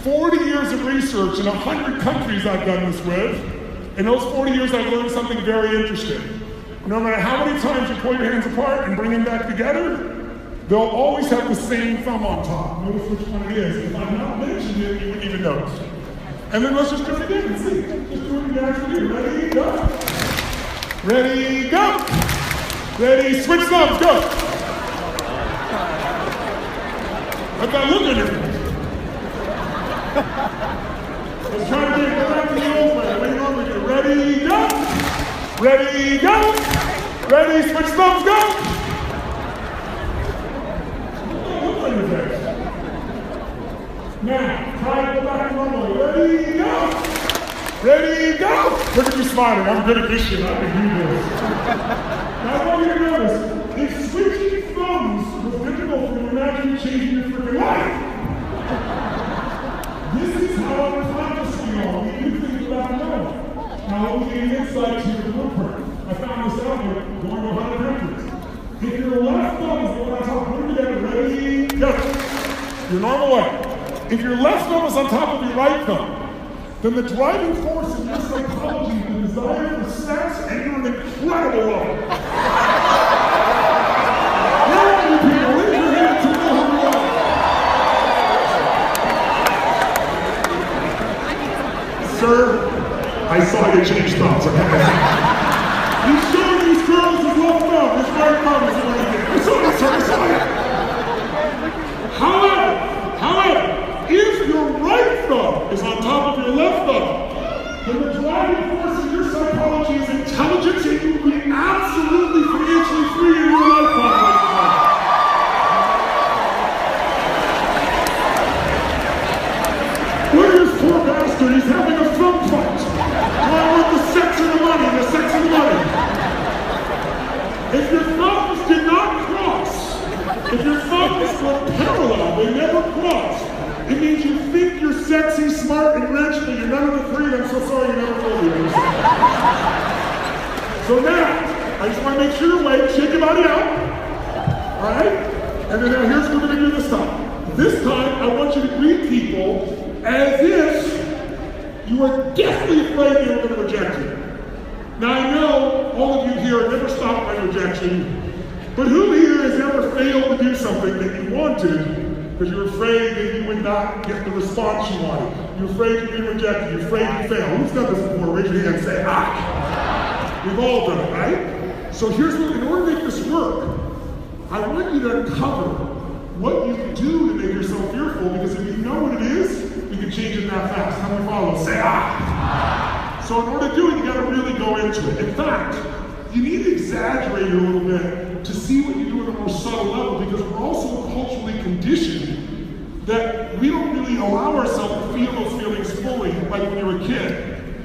S1: 40 years of research in 100 countries I've done this with. In those 40 years, I've learned something very interesting. No matter how many times you pull your hands apart and bring them back together, they'll always have the same thumb on top. Notice which one it is. If I'm not mentioning it, you wouldn't even notice. And then let's just do it again and see. Just do it again after you. Ready, go. Ready, go. Ready, switch thumbs, go. Let that look in your face. Let's try to get back to the old way. Wait on with you. Ready, go. Ready, go. Ready, switch thumbs, go. Look on your face. Now, try to go back to normal. Ready, go. Ready, go. Look at you smiling. I'm good at this shit. I can do this. Now, I want you to notice, if switching thumbs was difficult for you, imagine you changing your freaking life. This is how unconscious we are. We do things without knowing. Now, let me give you insight to your blueprint. I found this out here going to 100 countries. If your left thumb is going on top, put them together. Ready, go. Your normal way. If your left thumb is on top of your right thumb, then the driving force in your psychology is the desire for sex, and you're an incredible lover. Where are you people? Raise your hand to know who you are. Sir, I saw you change thumbs. You showed these girls his left thumb. His right thumb is what he did. I saw you. However, if your right thumb is on top of your left thumb, then the driving force of your psychology is intelligence, and you will be absolutely financially free in your lifetime. Look at this poor bastard, he's having a thumb fight. Do I want the sex and the money, the sex and the money? If your thumbs did not cross, if your thumbs were parallel, they never crossed, it means you think you're sexy, smart, and rich, but you're none of the three, and I'm so sorry you never told me. So now, I just want to make sure you're awake, shake your body out, all right? And then now here's what we're going to do this time. This time, I want you to greet people as if you were deathly afraid they were going to reject you. Now I know all of you here are never stopped by rejection, but who here has ever failed to do something that you wanted because you're afraid that you would not get the response you wanted? You're afraid you'd be rejected, you're afraid you fail. Who's done this before? Raise your hand and say, ah! We've all done it, right? So here's what, in order to make this work, I want you to uncover what you do to make yourself fearful, because if you know what it is, you can change it that fast. How many follow? Say, ah! So in order to do it, you gotta really go into it. In fact, you need to exaggerate it a little bit to see what you do at a more subtle level, because we're also culturally conditioned that we don't really allow ourselves to feel those feelings fully, like when you're a kid.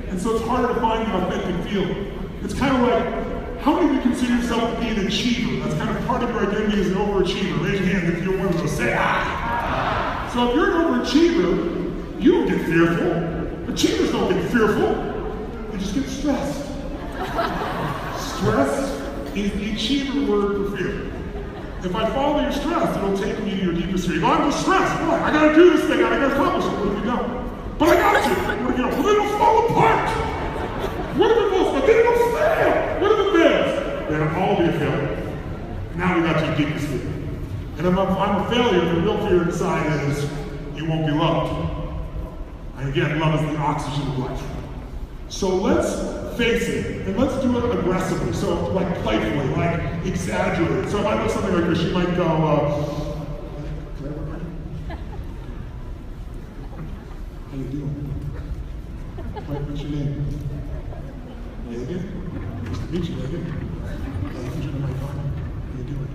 S1: And so it's harder to find the authentic feeling. It's kind of like How many of you consider yourself to be an achiever? That's kind of part of your identity as an overachiever. Raise your hand if you're one of those. Say, ah! So if you're an overachiever, you don't get fearful. Achievers don't get fearful. They just get stressed. Stress is the achiever word for fear. If I follow your stress, it'll take me to your deepest fear. I'm stressed. What? I gotta do this thing. I gotta accomplish it. What if you don't? But I got to. What if you don't? Well, then it'll fall apart. What if it falls apart? Then it'll fail. What if it fails? Then it'll all be a failure. Now we got to your deepest fear. And if I'm a failure, the real fear inside is you won't be loved. And again, love is the oxygen of life. So let's face it, and let's do it aggressively. So like playfully, like exaggerate. So if I know something like this, you might go, how you doing? What's your name? Megan? Nice to meet you, Megan. Hey, you my phone. How you doing?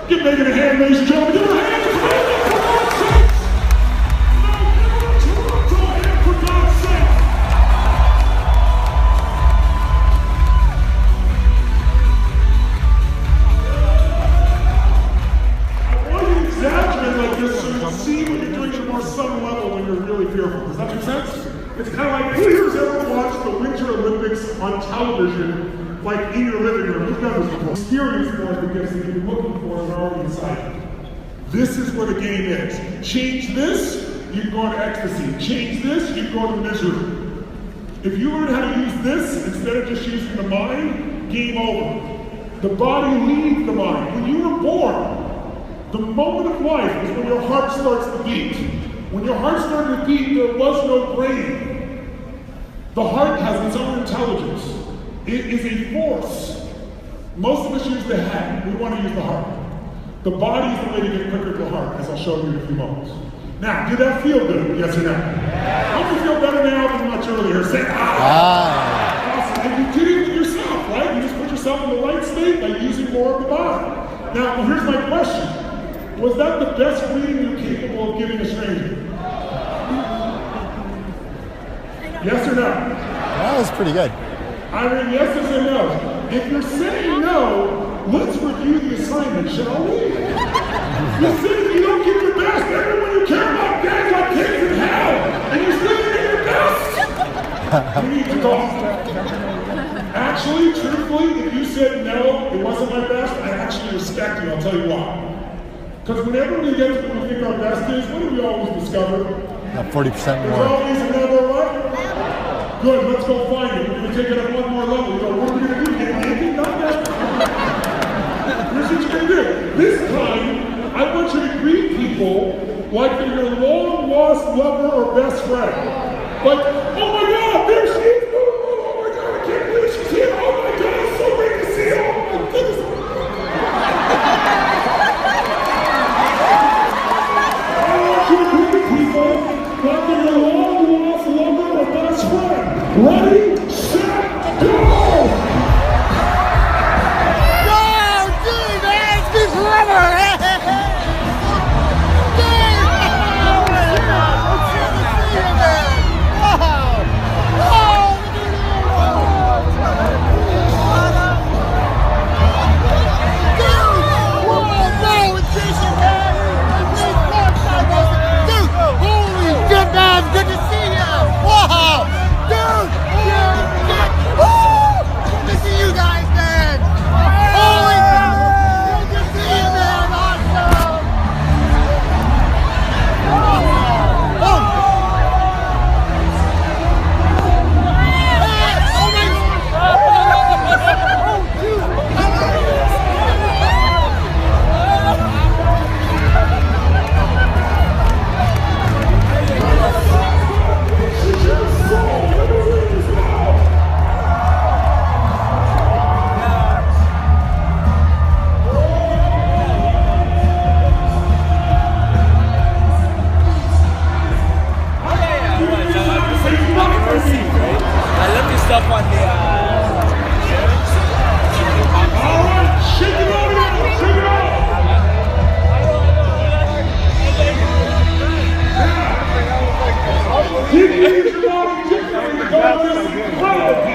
S1: Give Megan a hand, ladies and gentlemen. Give her a hand. For God's sake. I want you to exaggerate like this so you see what you're doing at a more subtle level when you're really fearful. Does that make sense? It's kind of like, who here's ever watched the Winter Olympics on television? Like in your living room, who's done this before? Experience more the gifts that you're looking for are already inside you. This is what a game is. Change this, you can go into ecstasy. Change this, you can go into misery. If you learn how to use this instead of just using the mind, game over. The body leads the mind. When you were born, the moment of life is when your heart starts to beat. When your heart started to beat, there was no brain. The heart has its own intelligence. It is a force. Most of us use the head. We want to use the heart. The body is the way to get quicker to the heart, as I'll show you in a few moments. Now, did that feel good? Yes or no? How do you feel better now than much earlier? Say, ah! Awesome. And you did it with yourself, right? You just put yourself in the right state by using more of the body. Now, here's my question. Was that the best reading you're capable of giving a stranger? Yes or no?
S3: That was pretty good.
S1: I mean, yes or no. If you're saying no, let's review the assignment, shall we? You're saying you don't give your best. Everyone you care about dies like kids in hell, and you still didn't give your best. We need to talk. Actually, truthfully, if you said no, it wasn't my best, I actually respect you. I'll tell you why. Because whenever we get to what we think our best is, what do we always discover?
S3: 40% more.
S1: There's always another what? Good, let's go find it. We're going to take it up one more level. So what are we going to do? Get naked? Not that. Here's what you're going to do. This time, I want you to greet people like they're your long-lost lover or best friend. Like, oh my God, there she is. Oh my God, I can't believe she's here. Oh my God, it's so great to see you. Oh my goodness. I want you to greet people like they're your long-lost lover or best friend. Ready, set, go!
S3: Go, dude, man, it's this rubber! Good to see you!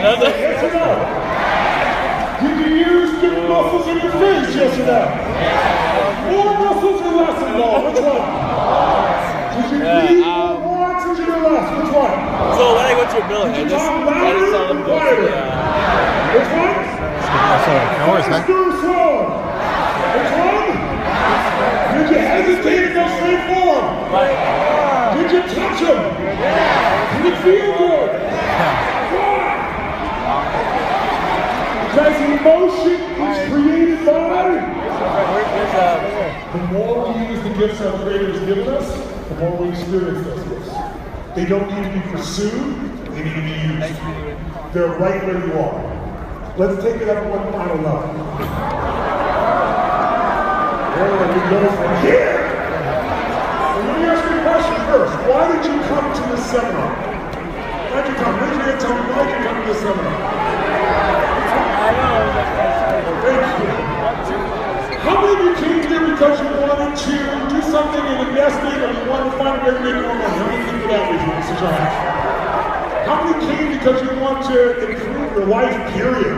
S4: Yes or no? Did you use different muscles in your face? Yes or no? More muscles or less involved? Which one? Did you need more oxygen or less? Which one?
S5: So when I go to your building,
S4: Did you talk louder or quieter? Which one?
S3: No worries, man.
S4: Faster or slower? Which one? Did you hesitate to go straight for him? Did you touch him? Did it feel good? Because emotion is created by. The more we use the gifts our Creator has given us, the more we experience those gifts. They don't need to be pursued, they need to be used. They're right where you are. Let's take it up one final level. Where do we go from here? So let me ask you a question first. Why did you come to this seminar? Why did you come? Raise your hand, tell me why did you come to this seminar? Thank you. How many of you came here because you wanted to do something in investing or you wanted to find a way to make more money? How many people that with you? This is your hand. How many came because you want to improve your life, period?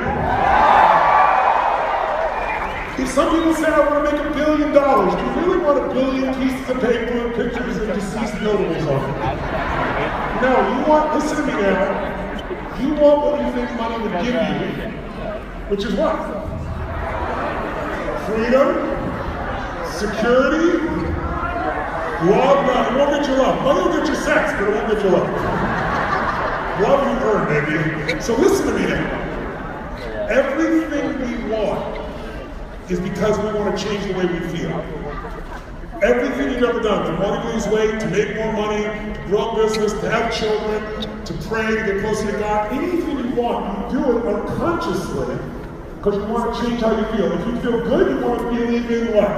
S4: If some people say, I want to make $1 billion, do you really want 1 billion pieces of paper and pictures of deceased notables on it? No, you want, listen to me now, you want what you think money would give you, which is what? Freedom, security, love. It won't get you love. Money will get you sex, but it won't get you love. Love you earn, baby. So listen to me now. Everything we want is because we want to change the way we feel. Everything you've ever done, to want to lose weight, to make more money, to grow a business, to have children, to pray, to get closer to God, anything you want, you do it unconsciously because you want to change how you feel. If you feel good, you want to feel even what?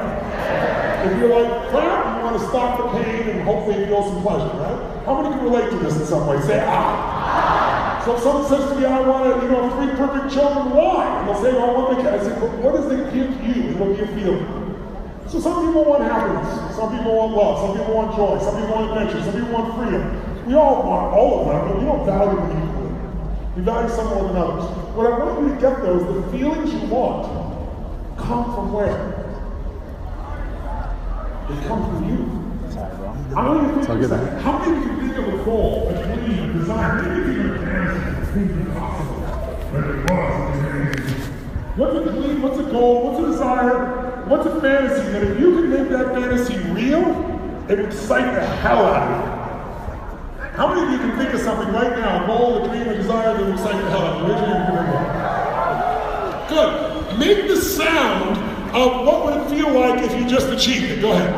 S4: If you're like crap, you want to stop the pain and hopefully feel some pleasure, right? How many can relate to this in some way? Say, ah. So if someone says to me, I want to, 3 perfect children, why? And they'll say, well, I want to make it. I say, but what does it give you and what do you feel? So some people want happiness, some people want love, some people want joy, some people want adventure, some people want freedom. We all want all of them, but we don't value them equally. We value some more than others. What I want you to get though is the feelings you want come from where? They come from you. I want you to think of that. How many of you think of a goal, a dream, a desire? Maybe think of a fantasy, it's impossible. But it was. What's a dream? What's a goal? What's a desire? What's a fantasy that if you could make that fantasy real, it would excite the hell out of you? How many of you can think of something right now, a goal, a dream, a desire that would excite the hell out of you? Raise your hand. Good. Make the sound of what would it feel like if you just achieved it. Go ahead.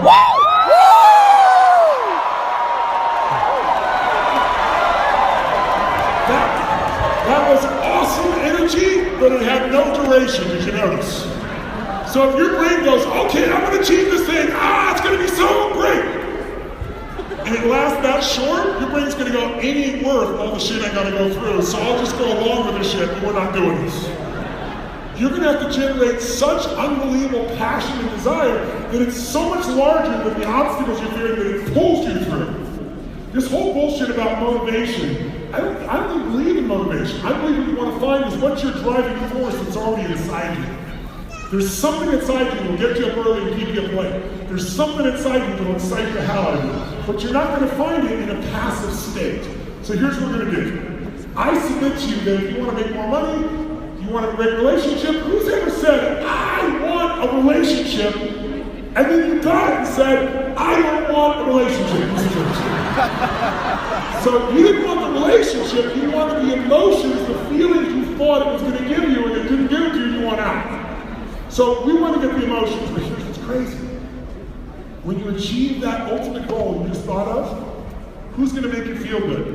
S4: That was awesome energy, but it had no duration, did you notice? So if your brain goes, okay, I'm going to achieve this thing, it's going to be so great, and it lasts that short, your brain's going to go, it ain't worth all the shit I got to go through, so I'll just go along with this shit, and we're not doing this. You're going to have to generate such unbelievable passion and desire that it's so much larger than the obstacles you're fearing that it pulls you through. This whole bullshit about motivation, I don't even believe in motivation. I believe what you want to find is what's your driving force that's already inside you. There's something inside you that will get you up early and keep you up late. There's something inside you that will excite the hell out of you. But you're not going to find it in a passive state. So here's what we're going to do. I submit to you that if you want to make more money, you want a great relationship, who's ever said, I want a relationship, and then you got it and said, I don't want a relationship. So you didn't want the relationship, you wanted the emotions, the feelings you thought it was going to give you, and it didn't give it to you, you want out. So we want to get the emotions, but here's what's crazy. When you achieve that ultimate goal you just thought of, who's going to make you feel good?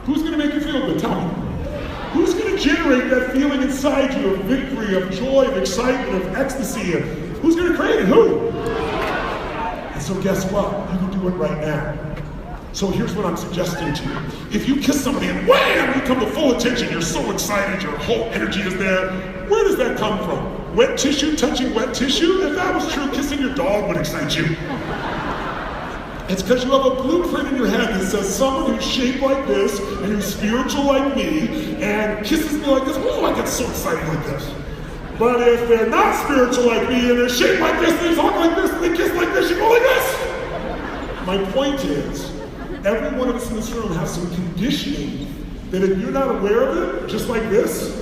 S4: Who's going to make you feel good? Tell me. Who's going to generate that feeling inside you of victory, of joy, of excitement, of ecstasy? Who's going to create it? Who? And so guess what? You can do it right now. So here's what I'm suggesting to you. If you kiss somebody and wham, you come to full attention, you're so excited, your whole energy is there, where does that come from? Wet tissue touching wet tissue? If that was true, kissing your dog would excite you. It's because you have a blueprint in your head that says someone who's shaped like this and who's spiritual like me and kisses me like this, oh, I get so excited like this. But if they're not spiritual like me and they're shaped like this and they talk like this and they kiss like this, you go like this. My point is, every one of us in this room has some conditioning that if you're not aware of it, just like this,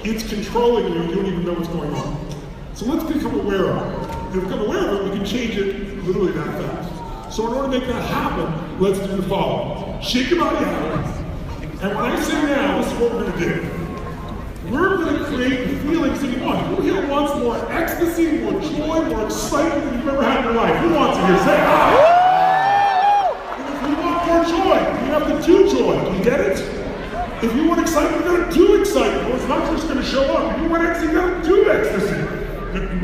S4: it's controlling you and you don't even know what's going on. So let's become aware of it. If we become aware of it, we can change it literally that fast. So in order to make that happen, let's do the following. Shake your body out. And when I say now, this is what we're going to do. We're going to create the feelings that you want. Who here wants more ecstasy, more joy, more excitement than you've ever had in your life? Who wants it here? Say ah! And if you want more joy, you have to do joy. Do you get it? If you want excitement, you got to do excitement. Well, it's not just going to show up. If you want ecstasy, you got to do ecstasy.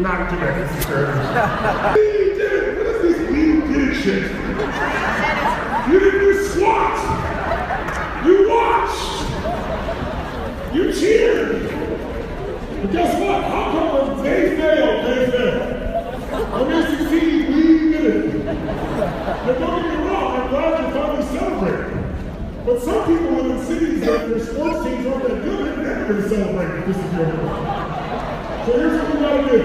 S4: Not do ecstasy, sir. We did it. What is this we did shit? You didn't do squats. You watched. You cheered. But guess what? How come when they fail, they fail? When they succeed, we did it. Now don't get me wrong, I'm glad you're finally celebrating. But some people live in cities that their sports teams aren't that good, they're never going to celebrate this is your one. So here's what we gotta do.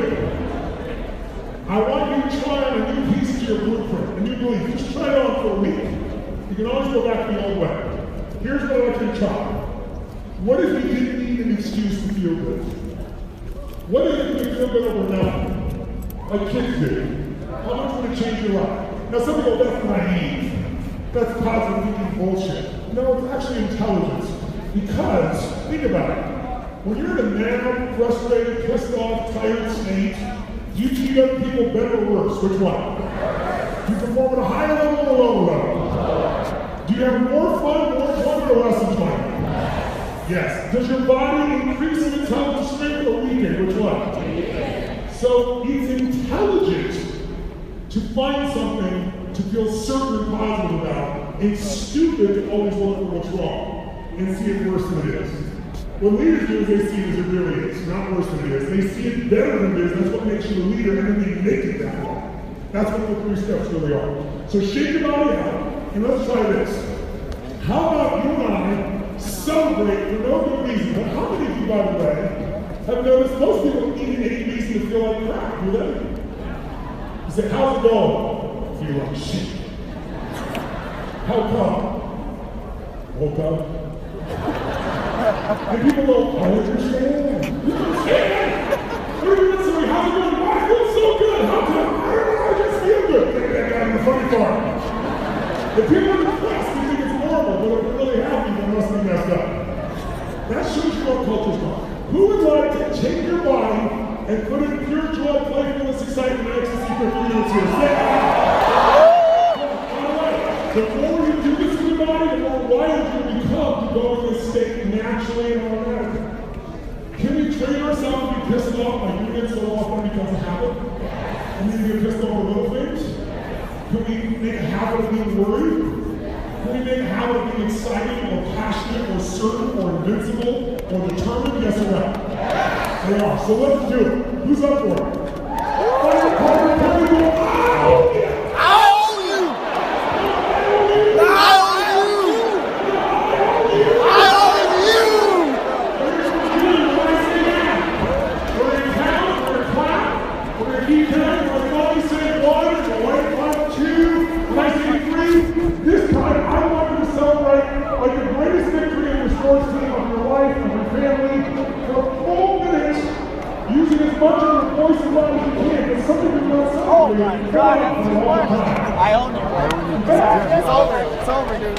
S4: I want you to try on a new piece to your blueprint, a new belief. Just try it on for a week. You can always go back to the old way. Here's what I want you to try. What if you didn't need an excuse to feel good? What if you feel good over nothing? Like kids do. How much would it change your life? Now some people, that's naive. That's positive thinking bullshit. No, it's actually intelligence. Because, think about it. When you're in a mad, frustrated, pissed off, tired state, do you treat other people better or worse? Which one? Do you perform at a higher level or a lower level? Do you have more fun, more fun, or less fun? Yes. Does your body increase in intelligence, strength, or weaken? Which one? So it's intelligent to find something to feel certain and positive about. It's stupid to always look for what's wrong and see it worse than it is. What leaders do is they see it as it really is, not worse than it is. They see it better than it is. That's what makes you a leader, and then they make it that way. That's what the 3 steps really are. So shake your body out, and let's try this. How about you and I celebrate for no good reason? But how many of you, by the way, have noticed most people need any reason to feel like crap? Do they? You say, how's it going? Feel like shit. How come? Woke up. And people go, I understand. You understand? What do you mean? Somebody, how's it going? Oh, I feel so good. How come? I don't know, I just feel good. Look at that guy in the funny part. If people are depressed, they think it's normal, but if they're really happy, they must be messed up. That shows you what culture's going. Who would like to take your body and put in pure joy, playfulness, excitement, and ecstasy for 3 minutes here? Say the more you do this in your body, the more wild you become to go in this state naturally and automatically. Can we train ourselves to be pissed off by doing it so often it becomes a habit? And then get pissed off over little things? Can we make a habit of being worried? Can we make a habit of being excited or passionate or certain or invincible or determined? Yes or no? They are. So let's do it. Who's up for it?
S3: Oh my God, it's too much. I own you. It's over. It's over, dude.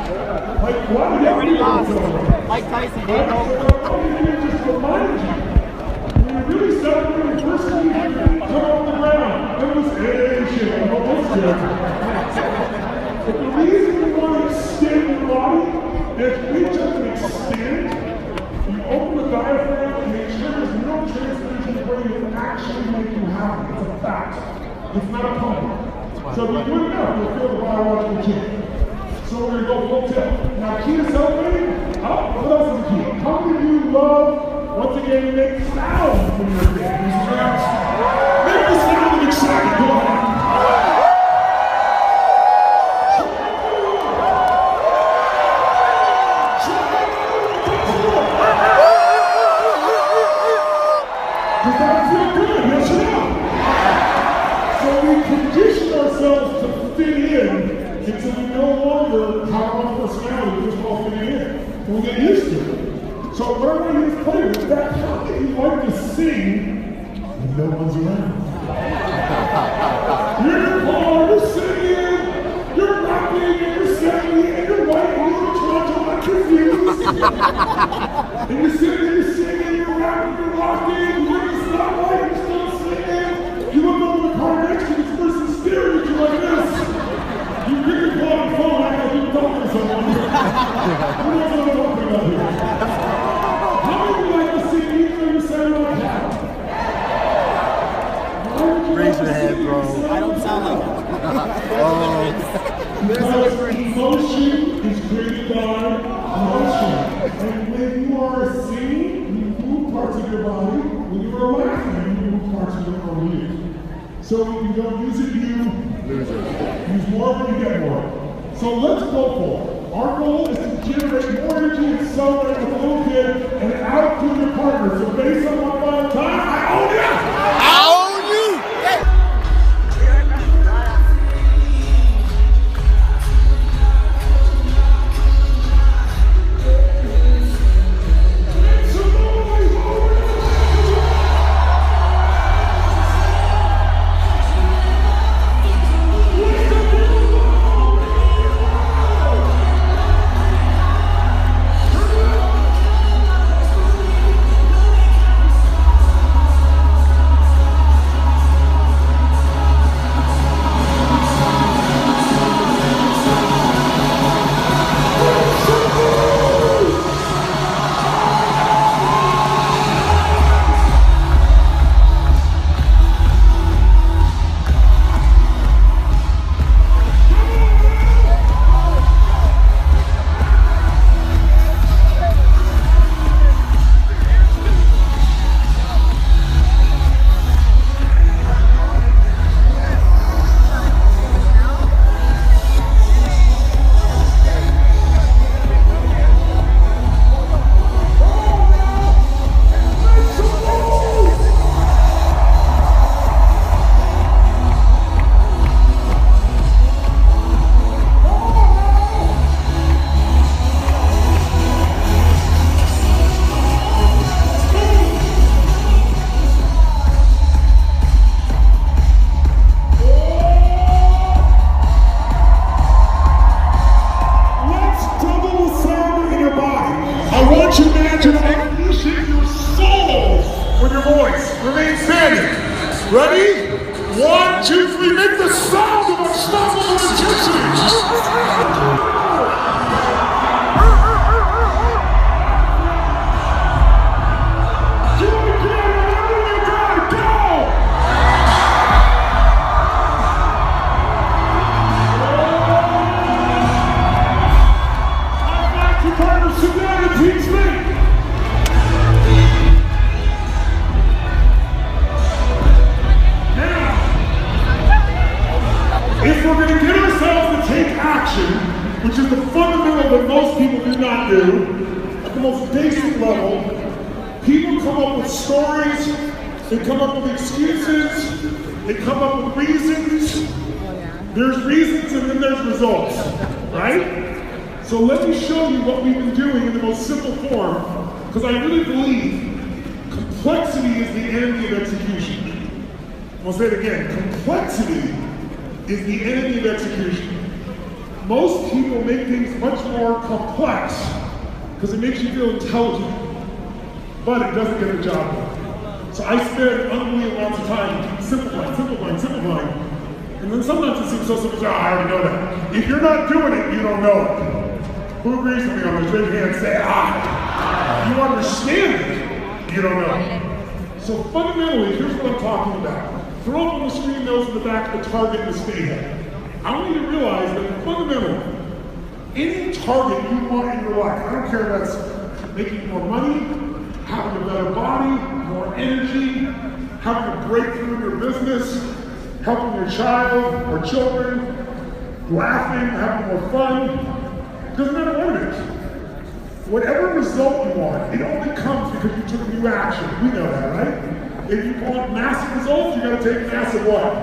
S3: You already lost. Mike Tyson, game over.
S4: Just reminded you. When you really celebrated the first time you come off the ground, it was shit. I know what's good. But the reason you want to extend your body is reach up and extend. You open the diaphragm and make sure there's no transmission in the brain that will actually make you happy. It's a fact. It's not a pump. So we do it enough, you'll feel the biological change. So we're going to go full tilt. Now, key to celebrating, what else is the key? How many of you love, once again, to make sounds when you're big? Make the sound of excitement. Go ahead. until we no longer have our personality just all fitting in. And we get used to it. So what I want you to play with that, how do you like to sing when no one's around? You're in the car, you're singing, you're rapping, you're singing, and you're white, and you're Toronto, I'm confused. And you're sitting there, you're singing, you're rapping, you're rocking, you're in the stoplight, you're still singing. You look over the car next to this person's staring at you like this. You pick your phone, act like you're talking to someone. Who knows what I'm talking about here? How would you like to sing even though you sound like that?
S5: Raise your head, bro.
S3: I don't sound like that.
S4: Because emotion is created by emotion. And when you are singing, you move parts of your body. When you are laughing, you move parts of your body. So if you don't use it, you lose it. Use more when you get more. So let's go for it. Our goal is to generate more energy and celebrate with a little kid and out to your partner. So based on my final time, I own you! Ready? 1, 2, 3, make the sound of unstoppable intensity! If we're going to get ourselves to take action, which is the fundamental that most people do not do, at the most basic level, people come up with stories, they come up with excuses, they come up with reasons. There's reasons and then there's results, right? So let me show you what we've been doing in the most simple form, because I really believe complexity is the enemy of execution. I'll say it again, complexity is the enemy of execution. Most people make things much more complex because it makes you feel intelligent, but it doesn't get the job done. So I spend unbelievable amounts of time simplifying, and then sometimes it seems so simple, I already know that. If you're not doing it, you don't know it. Who agrees with me on this? Raise your hand and say, You understand it, you don't know. So fundamentally, here's what I'm talking about. Throw up on the screen those in the back of the target and the stay head. I want you to realize that fundamentally, any target you want in your life, I don't care if that's making more money, having a better body, more energy, having a breakthrough in your business, helping your child or children, laughing, having more fun, doesn't matter what it is. Whatever result you want, it only comes because you took new action. We know that, right? If you want massive results, you gotta take massive what?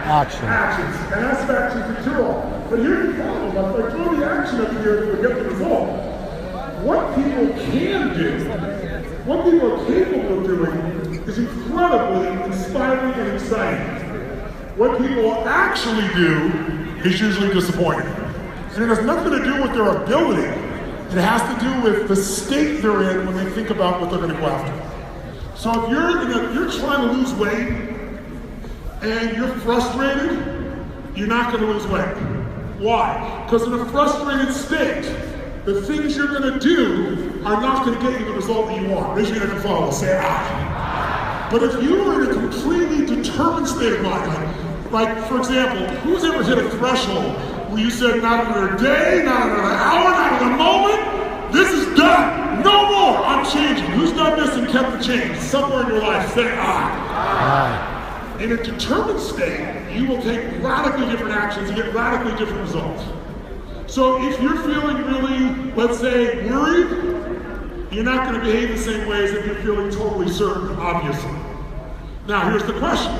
S5: Action.
S4: Actions. And that's actually material. But here's the problem, if I throw the action up here to get the result, what people can do, what people are capable of doing is incredibly inspiring and exciting. What people will actually do is usually disappointing. And it has nothing to do with their ability. It has to do with the state they're in when they think about what they're going to go after. So if you're trying to lose weight and you're frustrated, you're not going to lose weight. Why? Because in a frustrated state, the things you're going to do are not going to get you the result that you want. Raise your hand and follow. Say, ah. But if you are in a completely determined state of mind, like for example, who's ever hit a threshold where you said, not another day, not another hour, not another moment, this is done. No more. I'm changing. Who's done this and kept the change? Somewhere in your life, say, ah. In a determined state, you will take radically different actions and get radically different results. So if you're feeling really, let's say, worried, you're not going to behave the same way as if you're feeling totally certain, obviously. Now, here's the question.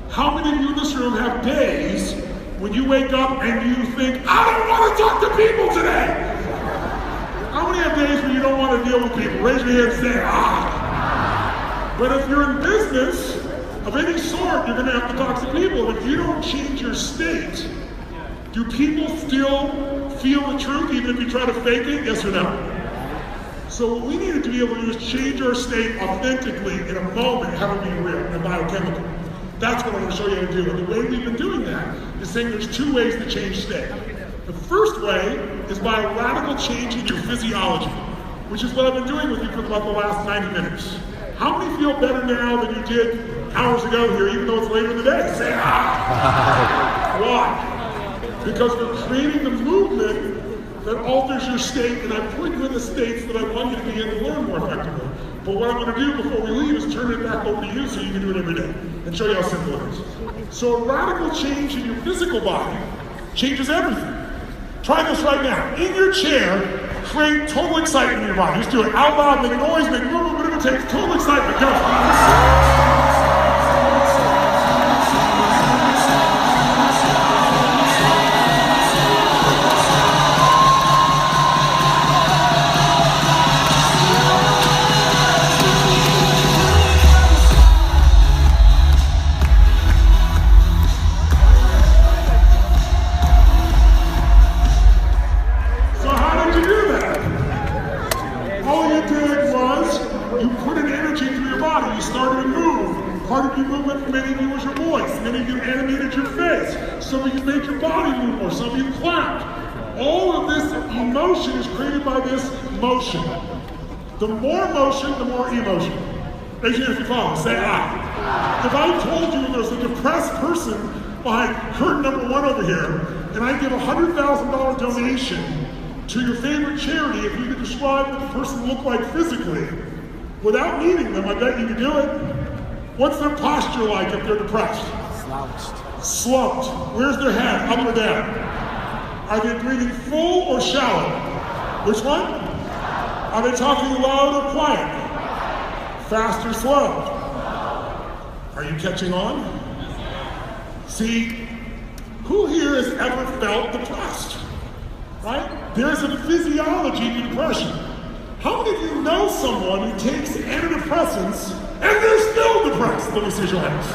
S4: How many of you in this room have days when you wake up and you think, I don't want to talk to people today? How many have days when you don't want to deal with people? Raise your hand and say, ah. But if you're in business of any sort, you're going to have to talk to people. If you don't change your state, do people still feel the truth even if you try to fake it? Yes or no? So what we need to be able to do is change our state authentically in a moment, have it be real, in a biochemical. That's what I'm going to show you how to do. And the way we've been doing that is saying there's two ways to change state. The first way is by a radical change in your physiology, which is what I've been doing with you for about the last 90 minutes. How many feel better now than you did hours ago here, even though it's later in the day? Say, ah! Why? Because we're creating the movement that alters your state, and I put you in the states that I want you to be in to learn more effectively. But what I'm going to do before we leave is turn it back over to you so you can do it every day and show you how simple it is. So a radical change in your physical body changes everything. Try this right now. In your chair, create total excitement in your body. Just do it out loud, make noise, make movement, whatever it takes. Total excitement. Go. Part of your movement for many of you was your voice. Many of you animated your face. Some of you made your body move more. Some of you clapped. All of this emotion is created by this motion. The more motion, the more emotion. Raise your hand if you follow. Say ah. If I told you there's a depressed person behind curtain number 1 over here, and I give a $100,000 donation to your favorite charity if you could describe what the person looked like physically, without meeting them, I bet you could do it. What's their posture like if they're depressed?
S5: Slouched.
S4: Slumped. Where's their head? Up or down? Are they breathing full or shallow? Which one? Are they talking loud or quiet? Fast or slow? Are you catching on? See, who here has ever felt depressed? Right? There's a physiology to depression. How many of you know someone who takes antidepressants and they're still depressed? Let me see your hands.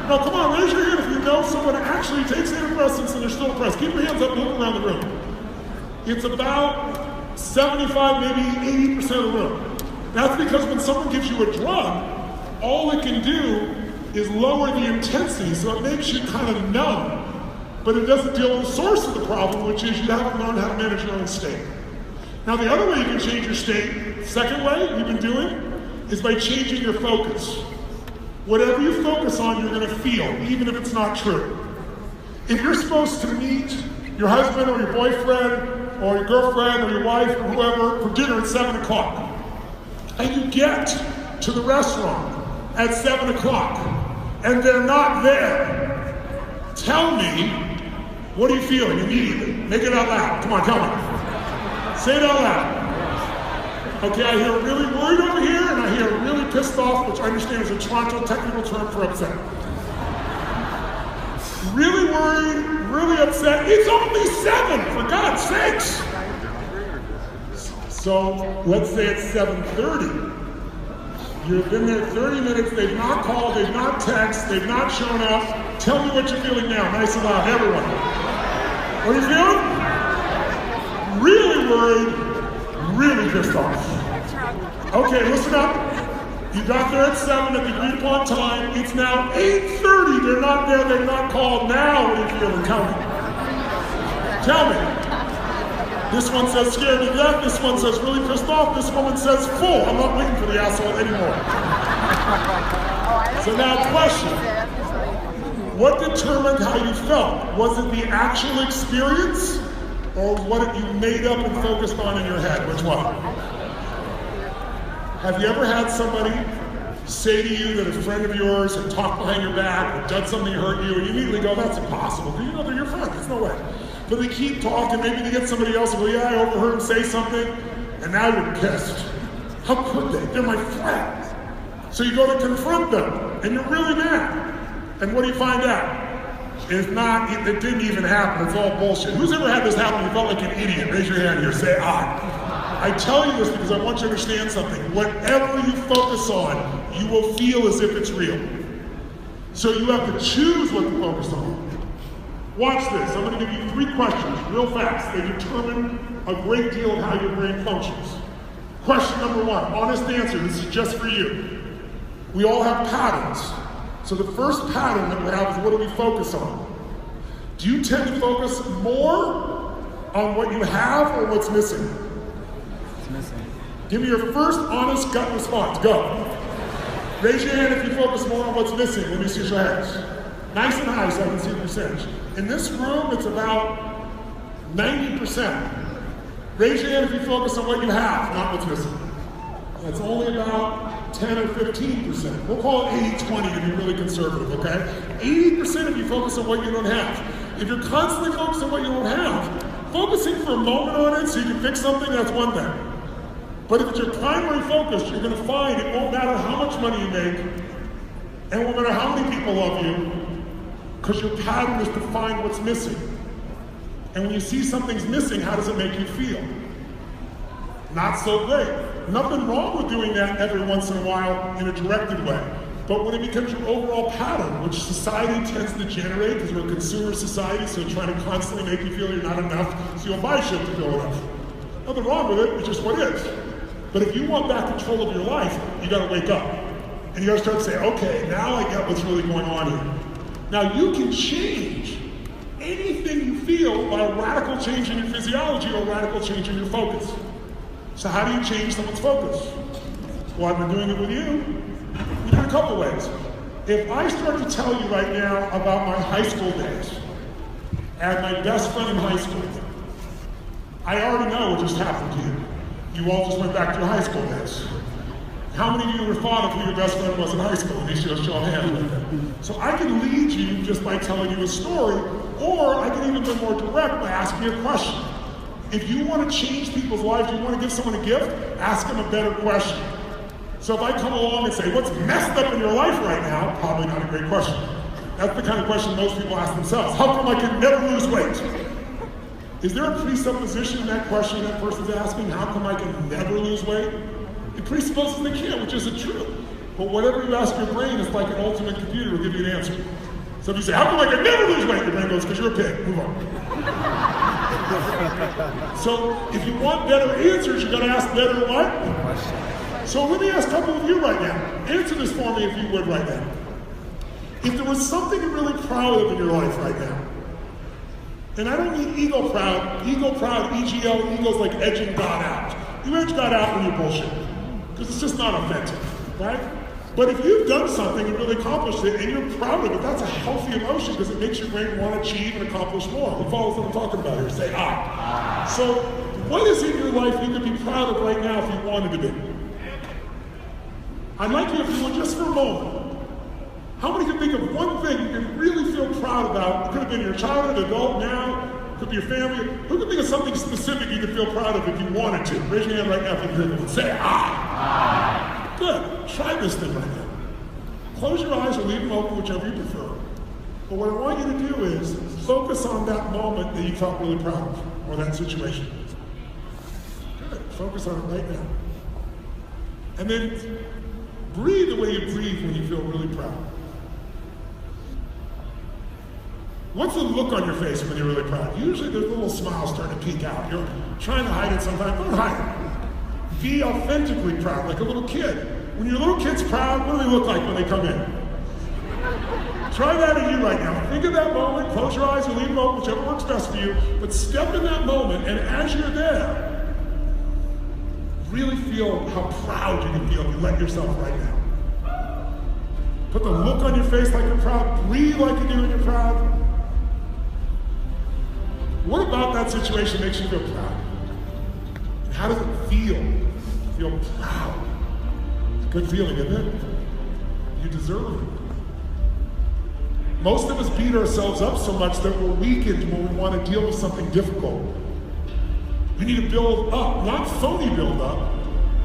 S4: Now, come on, raise your hand if you know someone who actually takes antidepressants and they're still depressed. Keep your hands up and look around the room. It's about 75, maybe 80% of the room. That's because when someone gives you a drug, all it can do is lower the intensity, so it makes you kind of numb. But it doesn't deal with the source of the problem, which is you haven't learned how to manage your own state. Now, the other way you can change your state, second way we've been doing, is by changing your focus. Whatever you focus on, you're going to feel, even if it's not true. If you're supposed to meet your husband or your boyfriend or your girlfriend or your wife or whoever for dinner at 7 o'clock, and you get to the restaurant at 7 o'clock, and they're not there, tell me, what are you feeling immediately? Make it out loud. Come on, tell me. Say it out loud. Okay, I hear really worried over here, and I hear really pissed off, which I understand is a Toronto technical term for upset. Really worried, really upset. third set. It's only 7, for God's sakes. So let's say it's 7:30. You've been there 30 minutes, they've not called, they've not texted, they've not shown up. Tell me what you're feeling now, nice and loud, everyone. What are you feeling? Really worried, really pissed off. Okay, listen up. You got there at 7 at the agreed upon time. It's now 8:30, they're not there, they've not called. Now what are you feeling? Tell me. Tell me. This one says scared to death, this one says really pissed off, this woman says full. I'm not waiting for the asshole anymore. So now question. What determined how you felt? Was it the actual experience or what you made up and focused on in your head? Which one? Have you ever had somebody say to you that a friend of yours had talked behind your back or done something to hurt you and you immediately go, that's impossible, because you know they're your friends, there's no way. But they keep talking, maybe they get somebody else and go, yeah, I overheard him say something, and now you're pissed. How could they? They're my friends. So you go to confront them, and you're really mad. And what do you find out? It's not, it didn't even happen, it's all bullshit. Who's ever had this happen? You felt like an idiot? Raise your hand here, say I. I tell you this because I want you to understand something. Whatever you focus on, you will feel as if it's real. So you have to choose what to focus on. Watch this, I'm going to give you 3 questions, real fast. They determine a great deal of how your brain functions. Question number 1, honest answer, this is just for you. We all have patterns. So the first pattern that we have is what do we focus on? Do you tend to focus more on what you have or what's missing?
S2: It's missing.
S4: Give me your first honest gut response, go. Raise your hand if you focus more on what's missing. Let me see your hands. Nice and high so I can see the percentage. In this room, it's about 90%. Raise your hand if you focus on what you have, not what's missing. That's only about 10 or 15%. We'll call it 80-20 to be really conservative, okay? 80% of you focus on what you don't have. If you're constantly focused on what you don't have, focusing for a moment on it so you can fix something, that's one thing. But if it's your primary focus, you're gonna find it won't matter how much money you make, and it won't matter how many people love you, because your pattern is to find what's missing. And when you see something's missing, how does it make you feel? Not so great. Nothing wrong with doing that every once in a while in a directed way. But when it becomes your overall pattern, which society tends to generate, because we're a consumer society, so trying to constantly make you feel you're not enough, so you'll buy shit to feel enough. Nothing wrong with it, it's just what is. But if you want back control of your life, you gotta wake up. And you gotta start to say, okay, now I get what's really going on here. Now you can change anything you feel by a radical change in your physiology or a radical change in your focus. So how do you change someone's focus? Well, I've been doing it with you. We do it a couple ways. If I start to tell you right now about my high school days and my best friend in high school, I already know what just happened to you. You all just went back to your high school days. How many of you ever thought of who your best friend was in high school? At least you'll show hands with them. So I can lead you just by telling you a story, or I can even be more direct by asking you a question. If you want to change people's lives, you want to give someone a gift, ask them a better question. So if I come along and say, what's messed up in your life right now? Probably not a great question. That's the kind of question most people ask themselves. How come I can never lose weight? Is there a presupposition in that question that person's asking? How come I can never lose weight? It presupposes they can, which isn't true. But whatever you ask your brain, it's like an ultimate computer will give you an answer. So if you say, how come I can never lose weight? Your brain goes, because you're a pig, move on. So if you want better answers, you gotta ask better what? So let me ask a couple of you right now. Answer this for me if you would right now. If there was something you're really proud of in your life right now, and I don't mean ego proud, EGL, ego's like edging God out. You edge God out when you're bullshit, because it's just not authentic, right? But if you've done something and really accomplished it and you're proud of it, that's a healthy emotion because it makes your brain want to achieve and accomplish more. Who follows what I'm talking about here? Say I. So what is in your life you could be proud of right now if you wanted to be? I'd like you, if you would, just for a moment, how many can think of one thing you can really feel proud about? It could have been your childhood, adult, now, it could be your family. Who can think of something specific you could feel proud of if you wanted to? Raise your hand right now if you can. Say I. Good. Try this thing right now. Close your eyes or leave them open, whichever you prefer. But what I want you to do is focus on that moment that you felt really proud of, or that situation. Good. Focus on it right now. And then breathe the way you breathe when you feel really proud. What's the look on your face when you're really proud? Usually there's little smiles starting to peek out. You're trying to hide it sometimes. Don't hide it. Be authentically proud, like a little kid. When your little kid's proud, what do they look like when they come in? Try that at you right now. Think of that moment, close your eyes or leave them open, whichever works best for you, but step in that moment, and as you're there, really feel how proud you can feel if you let yourself right now. Put the look on your face like you're proud, breathe like you do when you're proud. What about that situation makes you feel proud? And how does it feel? Feel proud. It's a good feeling, isn't it? You deserve it. Most of us beat ourselves up so much that we're weakened when we want to deal with something difficult. We need to build up, not phony build up,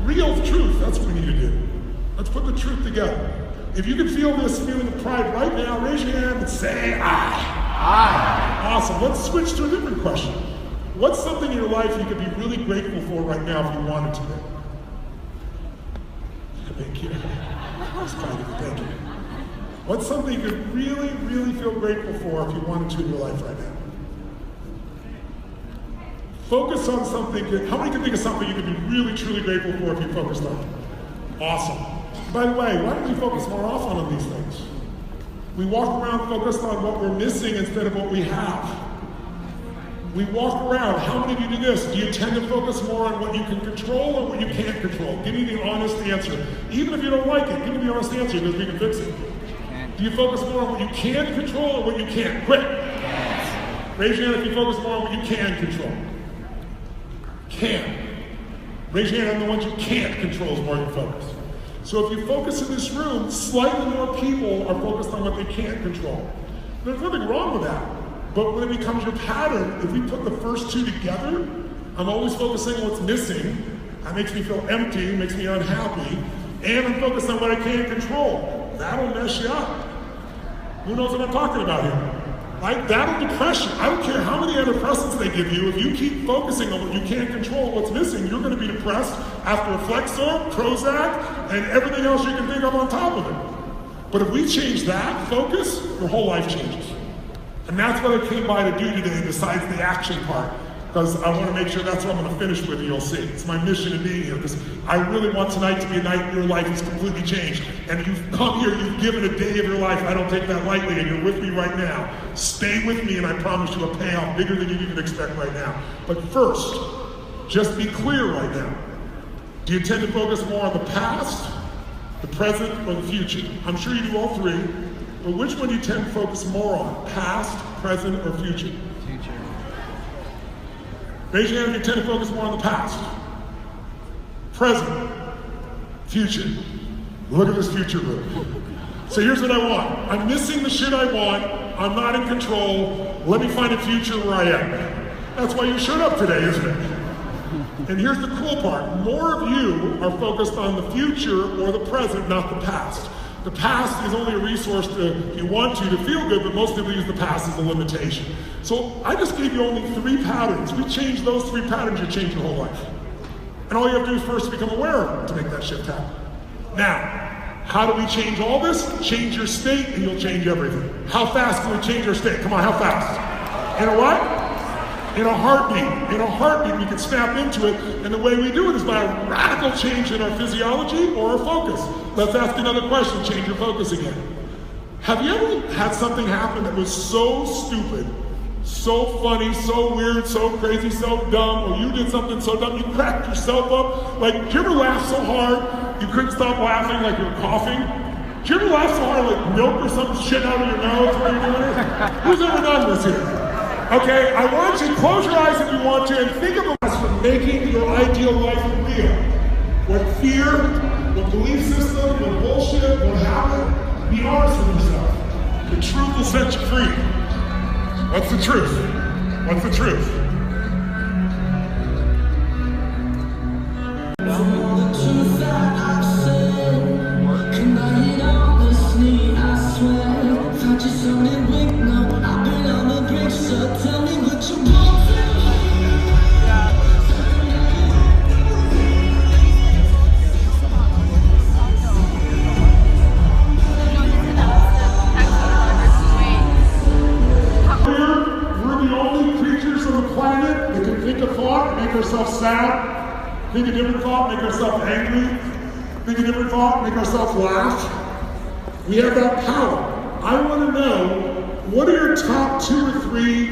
S4: real truth. That's what we need to do. Let's put the truth together. If you can feel this feeling of pride right now, raise your hand and say, I. I. Awesome. Let's switch to a different question. What's something in your life you could be really grateful for right now if you wanted to? Thank you. That's kind of you. Thank you. What's something you could really, really feel grateful for if you wanted to in your life right now? Focus on something. How many can think of something you could be really, truly grateful for if you focused on it? Awesome. By the way, why don't we focus more often on these things? We walk around focused on what we're missing instead of what we have. We walk around, how many of you do this? Do you tend to focus more on what you can control or what you can't control? Give me the honest answer. Even if you don't like it, give me the honest answer because we can fix it. Do you focus more on what you can control or what you can't? Quick. Raise your hand if you focus more on what you can control. Can. Raise your hand on the ones you can't control is more your focus. So if you focus in this room, slightly more people are focused on what they can't control. There's nothing wrong with that. But when it becomes your pattern, if we put the first two together, I'm always focusing on what's missing. That makes me feel empty, makes me unhappy, and I'm focused on what I can't control. That'll mess you up. Who knows what I'm talking about here? Right? That'll depress you. I don't care how many antidepressants they give you, if you keep focusing on what you can't control, what's missing, you're going to be depressed after a Flexor, Prozac, and everything else you can think of on top of it. But if we change that focus, your whole life changes. And that's what I came by to do today, besides the action part, because I want to make sure that's what I'm going to finish with, and you'll see. It's my mission in being here, because I really want tonight to be a night your life is completely changed. And you've come here, you've given a day of your life. I don't take that lightly, and you're with me right now. Stay with me, and I promise you a payoff bigger than you even expect right now. But first, just be clear right now. Do you tend to focus more on the past, the present, or the future? I'm sure you do all three. But which one do you tend to focus more on? Past, present, or future?
S2: Future.
S4: Raise your hand if you tend to focus more on the past. Present, future. Look at this future room. So here's what I want. I'm missing the shit I want. I'm not in control. Let me find a future where I am. That's why you showed up today, isn't it? And here's the cool part. More of you are focused on the future or the present, not the past. The past is only a resource if you want to feel good, but most people use the past as a limitation. So I just gave you only 3 patterns. We change those 3 patterns, you change your whole life. And all you have to do is first become aware of them to make that shift happen. Now, how do we change all this? Change your state and you'll change everything. How fast can we change our state? Come on, how fast? In a what? In a heartbeat. In a heartbeat, we can snap into it, and the way we do it is by a radical change in our physiology or our focus. Let's ask another question, change your focus again. Have you ever had something happen that was so stupid, so funny, so weird, so crazy, so dumb, or you did something so dumb, you cracked yourself up? Like, did you ever laugh so hard you couldn't stop laughing like you were coughing? Did you ever laugh so hard like milk or something shit out of your nose while you're doing it? Who's ever done this here? Okay, I want you to close your eyes if you want to and think of us for making your ideal life real. What fear, what belief system, what bullshit, what habit, be honest with yourself. The truth will set you free. What's the truth? What's the truth?
S6: The truth that I've said, and I honestly, I swear, thought you sounded wicked.
S4: Make ourselves sad, think a different thought, make ourselves angry, think a different thought, make ourselves laugh. We have that power. I want to know, what are your top 2 or 3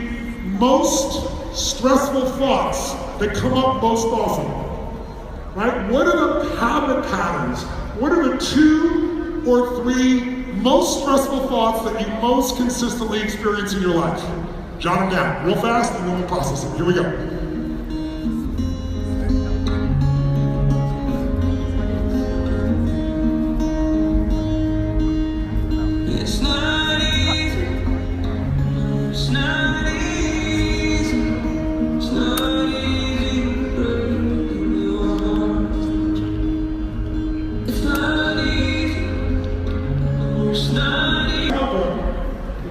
S4: most stressful thoughts that come up most often? Right? What are the habit patterns? What are the 2 or 3 most stressful thoughts that you most consistently experience in your life? Jot them down real fast and then we'll process them. Here we go.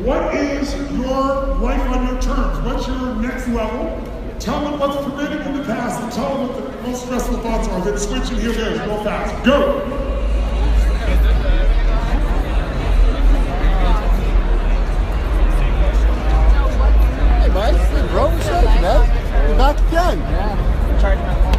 S4: What is your life on your terms? What's your next level? Tell them what's permitted in the past and tell them what the most stressful thoughts are. Then switch and here goes, real fast. Go!
S5: Hey, man. Hey, bro. What's up, man? You're back again.
S3: Yeah, I'm charging my phone.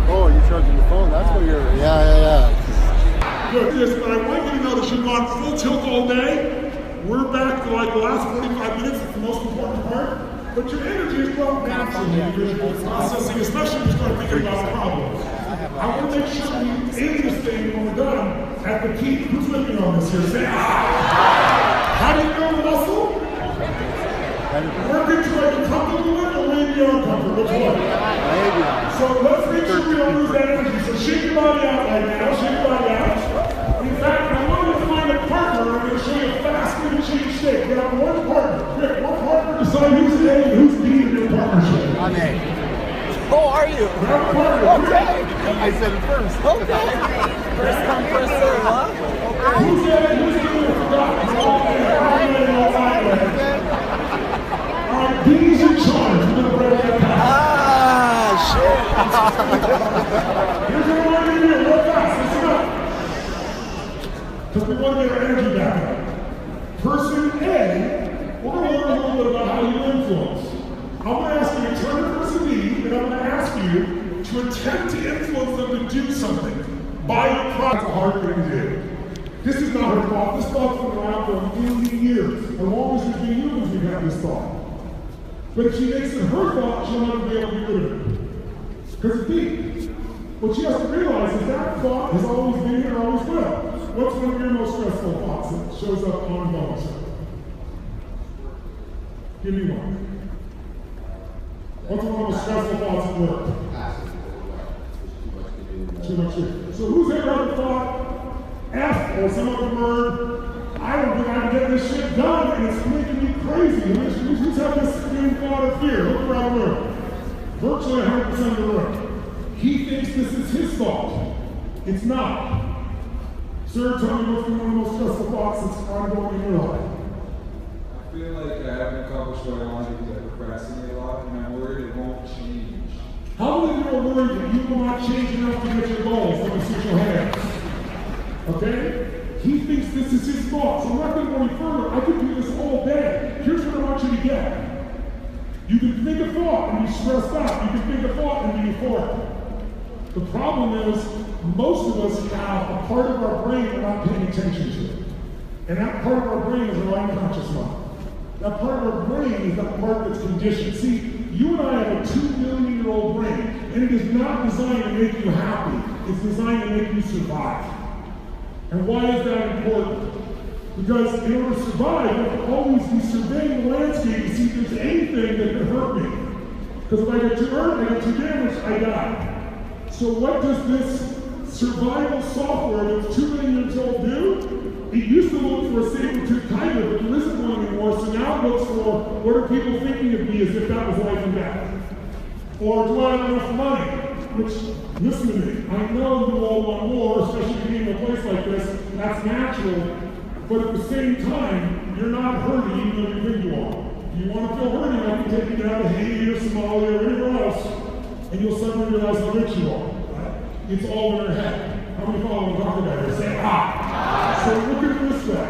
S5: Oh, you're charging your phone? That's what you're... Yeah.
S4: Good. Yes, but I want you to know that you've gone full tilt all day. We're back to like the last 45 minutes. It's the most important part. But your energy is brought down to you. Processing, especially when you start thinking about problems. I want to make sure we end this thing when we're done at the peak. Who's with me on this here? Say, ah! How do you know the muscle? Work into like a comfortable one or maybe uncomfortable? Which one? So let's make sure we don't lose that energy. So shake your body out right now. Shake your body out. In fact, I want you to find a partner. I'm going to show you a fast interchange state. You have one partner. Rick, one partner decide who's A and who's B in your partnership.
S5: I'm A.
S3: Oh, are you?
S4: You have a partner.
S3: Okay.
S5: I said it first.
S3: Okay. First come, first serve, huh?
S4: Who's A and who's B? All right, B's in charge. We're going to break that down.
S3: Ah, shit.
S4: Here's what we're going to do real fast. Listen up. Because we want to get our energy back up. Person A, we're going to learn a little bit about how you influence. I'm going to ask you to turn to person B, and I'm going to ask you to attempt to influence them to do something. Buy your product. That's a hard thing to do. This is not her thought. This thought's been around for a million years. As long as there's been humans, we've had this thought. But if she makes it her thought, she'll never be able to get rid of it. Because it's deep. What she has to realize is that thought has always been here, always will. What's one of your most stressful thoughts that shows up on Robbins? Give me one. What's one of the most stressful thoughts at work? Too much here. So who's ever thought F or some other word? I don't think I can get this shit done and it's making me crazy. Who's had this same thought of fear? Look around the room. Virtually 100% of the room. He thinks this is his fault. It's not. Sir, tell me what's one of the most stressful thoughts that's ongoing in your life.
S7: I feel like I haven't accomplished what I wanted because I procrastinate a lot and I'm worried it won't change.
S4: How many of you are worried that you will not change enough to get your goals? Let me see your hands. Okay? He thinks this is his fault, so I'm not going to go any further. I could do this all day. Here's what I want you to get. You can think a thought and be stressed out. You can think a thought and be euphoric. The problem is, most of us have a part of our brain we're not paying attention to. And that part of our brain is our unconscious mind. That part of our brain is that part that's conditioned. See, you and I have a 2 billion-year-old brain, and it is not designed to make you happy. It's designed to make you survive. And why is that important? Because in order to survive, you have to always be surveying the landscape to see if there's anything that could hurt me. Because if I get too hurt, I get too damaged, I die. So what does this survival software that's 2 million years old do? It used to look for a saber-toothed tiger, but there isn't one anymore, so now it looks for what are people thinking of me as if that was life and death. Or do I have enough money? Which, listen to me, I know you all want more, especially being in a place like this, that's natural, but at the same time, you're not hurting even though you think you are. If you want to feel hurting, I can take you down to Haiti or Somalia or anywhere else, and you'll suddenly realize how rich you are. Right? It's all in your head. How many follow what I'm talking about here? Say ah. So look at it this way.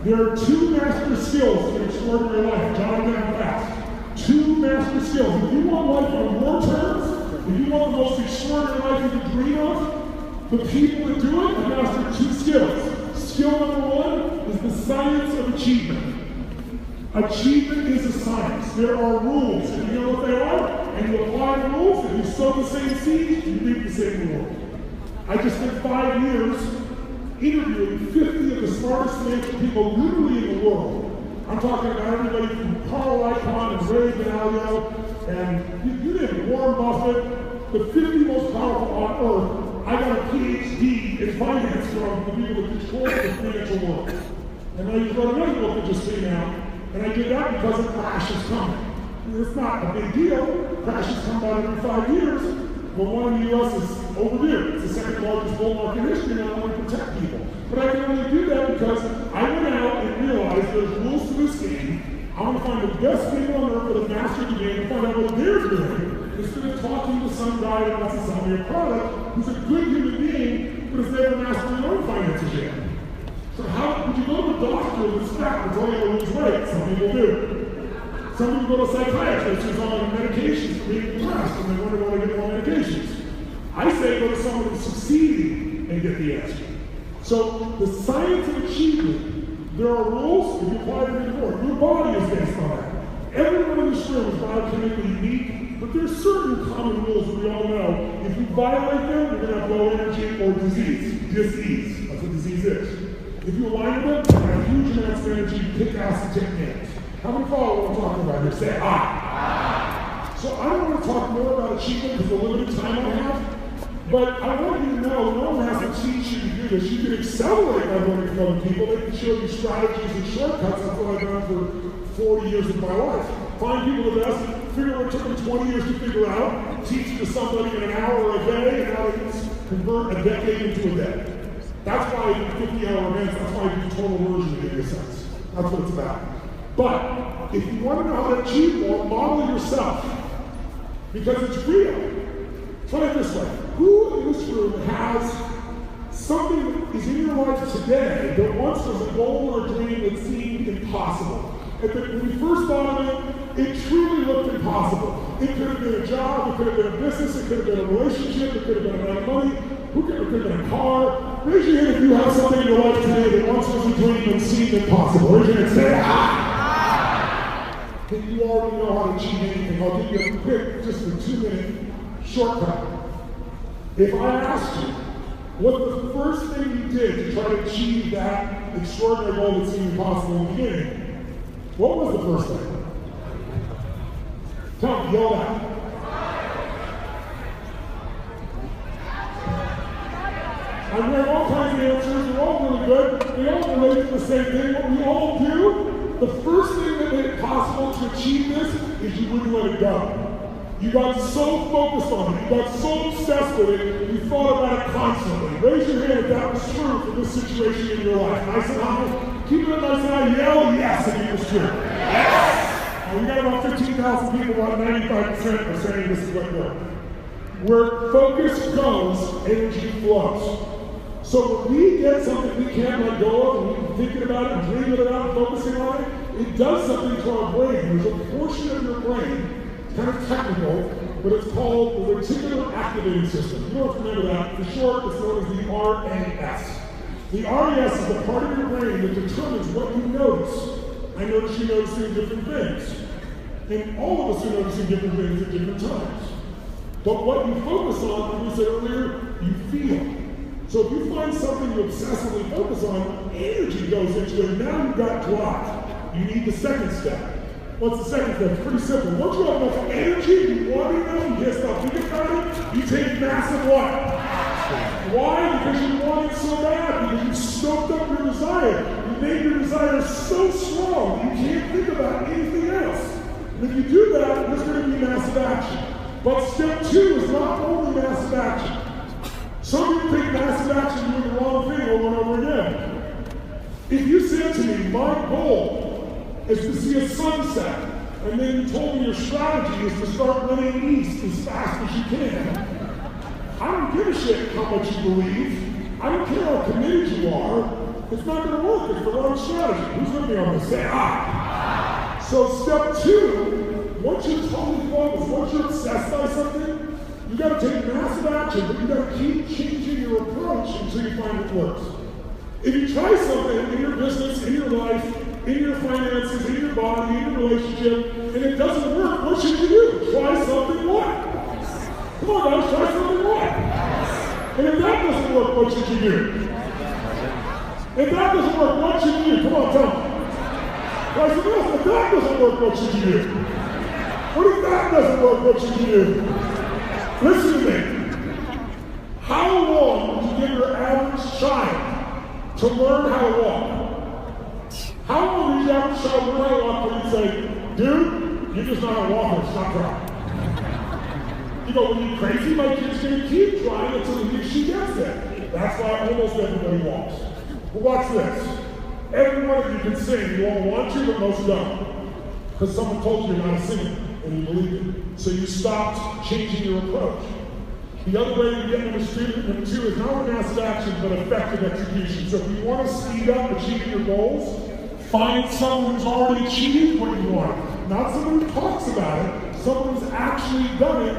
S4: There are two master skills in extraordinary life. Jot them down fast. Two master skills. If you want life on your terms, if you want the most extraordinary life you can dream of, the people that do it have mastered two skills. Skill number one is the science of achievement. Achievement is a science. There are rules, and you know what they are, and you apply the rules, and you sow the same seeds, you reap the same reward. I just spent 5 years interviewing 50 of the smartest financial people literally in the world. I'm talking about everybody from Carl Icahn and Ray Dalio, and you name it, Warren Buffett, the 50 most powerful on earth. I got a PhD in finance from the people that control the financial world. And I wrote another book that just came out, and I did that because a crash is coming. It's not a big deal. Crashes come about every 5 years, but one in the US is overdue. It's the second largest bull market in history, and I want to protect people. But I can only do that because I went out and realized there's rules to this game. I want to find the best people on earth that have mastered the game and find out what they're doing, instead of talking to some guy that wants to sell me a product who's a good human being, but has never mastered their own finances yet. So how would you go to a doctor with a staff and tell you to lose weight? Some people do. Some people go to a psychiatrist who's on medications for being depressed, and they wonder why they get more medications. I say go to someone who's succeeding and get the answer. So the science of achievement, there are rules, if you apply them in your work. Your body is based on that. Everyone in this room is biochemically unique, but there's certain common rules that we all know. If you violate them, you're going to have low energy or disease. Disease. That's what disease is. If you align with them, you have huge amounts of energy, kick ass and take names. How many follow what I'm talking about here? Say ah. So I don't want to talk more about achievement because of the limited time I have, but I want you to know no one has to teach you to do this. You can accelerate by learning from other people. They can show you strategies and shortcuts. That's what I've done for 40 years of my life. Find people the best, figure out what took them 20 years to figure out, teach it to somebody in an hour a day, and now they can convert a decade into a day. That's why I do 50-hour events, that's why I do total immersion to give you a sense. That's what it's about. But if you want to know how to achieve more, model yourself. Because it's real. Try it this way. Who in this room has something that is in your life today that once was a goal or a dream that seemed impossible? And that when you first thought of it, it truly looked impossible. It could have been a job, it could have been a business, it could have been a relationship, it could have been a lot of money, it could have been a car. Raise your hand if you have something in your life today that once was a dream and seemed impossible. Raise your hand and say, ah! If you already know how to achieve anything, I'll give you a quick, just a 2-minute shortcut. If I asked you what the first thing you did to try to achieve that extraordinary goal that seemed impossible in the beginning, what was the first thing? Tell me, yell out. I'm hearing all kinds of answers, they're all really good, they all relate to the same thing. What we all do, the first thing that made it possible to achieve this is you wouldn't let it go. You got so focused on it, you got so obsessed with it, you thought about it constantly. Raise your hand if that was true for this situation in your life. Nice and humble. Keep it nice and high. Yell yes if it was true. Yes! We got about 15,000 people, about 95% are saying this is what works. Where focus goes, energy flows. So when we get something we can't let go of, and we've been thinking about it, and dreaming about it, focusing on it, it does something to our brain. There's a portion of your brain, it's kind of technical, but it's called the reticular activating system. You don't have to remember that. For short, it's known as the RAS. The RAS is the part of your brain that determines what you notice. I notice you noticing different things. And all of us are noticing different things at different times. But what you focus on, like we said earlier, you feel. So if you find something you obsessively focus on, energy goes into it, and now you've got drive. You need the second step. What's the second step? It's pretty simple. Once you have enough energy, you want it enough, you can't stop thinking about it, you take massive what? Why? Because you want it so bad, because you stoked up your desire. You made your desire so strong, you can't think about anything else. And if you do that, there's going to be massive action. But step 2 is not only massive action. Some people think massive action doing the wrong thing over and over again. If you said to me, my goal is to see a sunset and then you told me your strategy is to start running east as fast as you can. I don't give a shit how much you believe. I don't care how committed you are. It's not going to work. It's the wrong strategy. Who's with me on this? Say ah. So step 2, once you're totally focused, once you're obsessed by something, you got to take massive action, but you got to keep changing your approach until you find what works. If you try something in your business, in your life, in your finances, in your body, in your relationship, and it doesn't work, what should you do? Try something what? Come on guys, try something what? And if that doesn't work, what should you do? If that doesn't work, what should you do? Come on, tell me. Try something else. If that doesn't work, what should you do? What if that doesn't work, what should you do? Listen to me. How long would you give your average child to learn how to walk? How long would your average child learn how to walk when you say, dude, you're just not a walker, stop trying? You go, when you're crazy, my kid's gonna keep trying until she gets there. That's why almost everybody walks. But watch this. Every one of you can sing. You all want to, but most don't. Because someone told you you're not a singer, and you believe it. So you stopped changing your approach. The other way to get number 2 is not massive action, but effective execution. So if you want to speed up achieving your goals, find someone who's already achieved what you want. Not someone who talks about it, someone who's actually done it,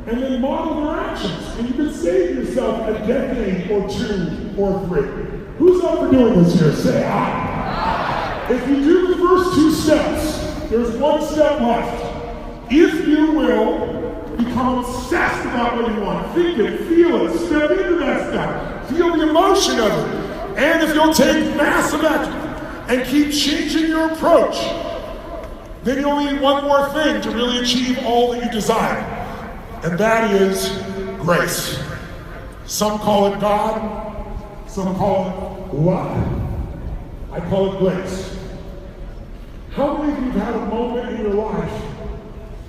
S4: and then model their actions. And you can save yourself a decade or 2 or 3. Who's up for doing this here? Say aye. If you do the first 2 steps, there's 1 step left. If you will become obsessed about what you want, think it, feel it, step into that step, feel the emotion of it, and if you'll take massive action and keep changing your approach, then you only need 1 more thing to really achieve all that you desire, and that is grace. Some call it God, some call it luck. I call it grace. How many of you have had a moment in your life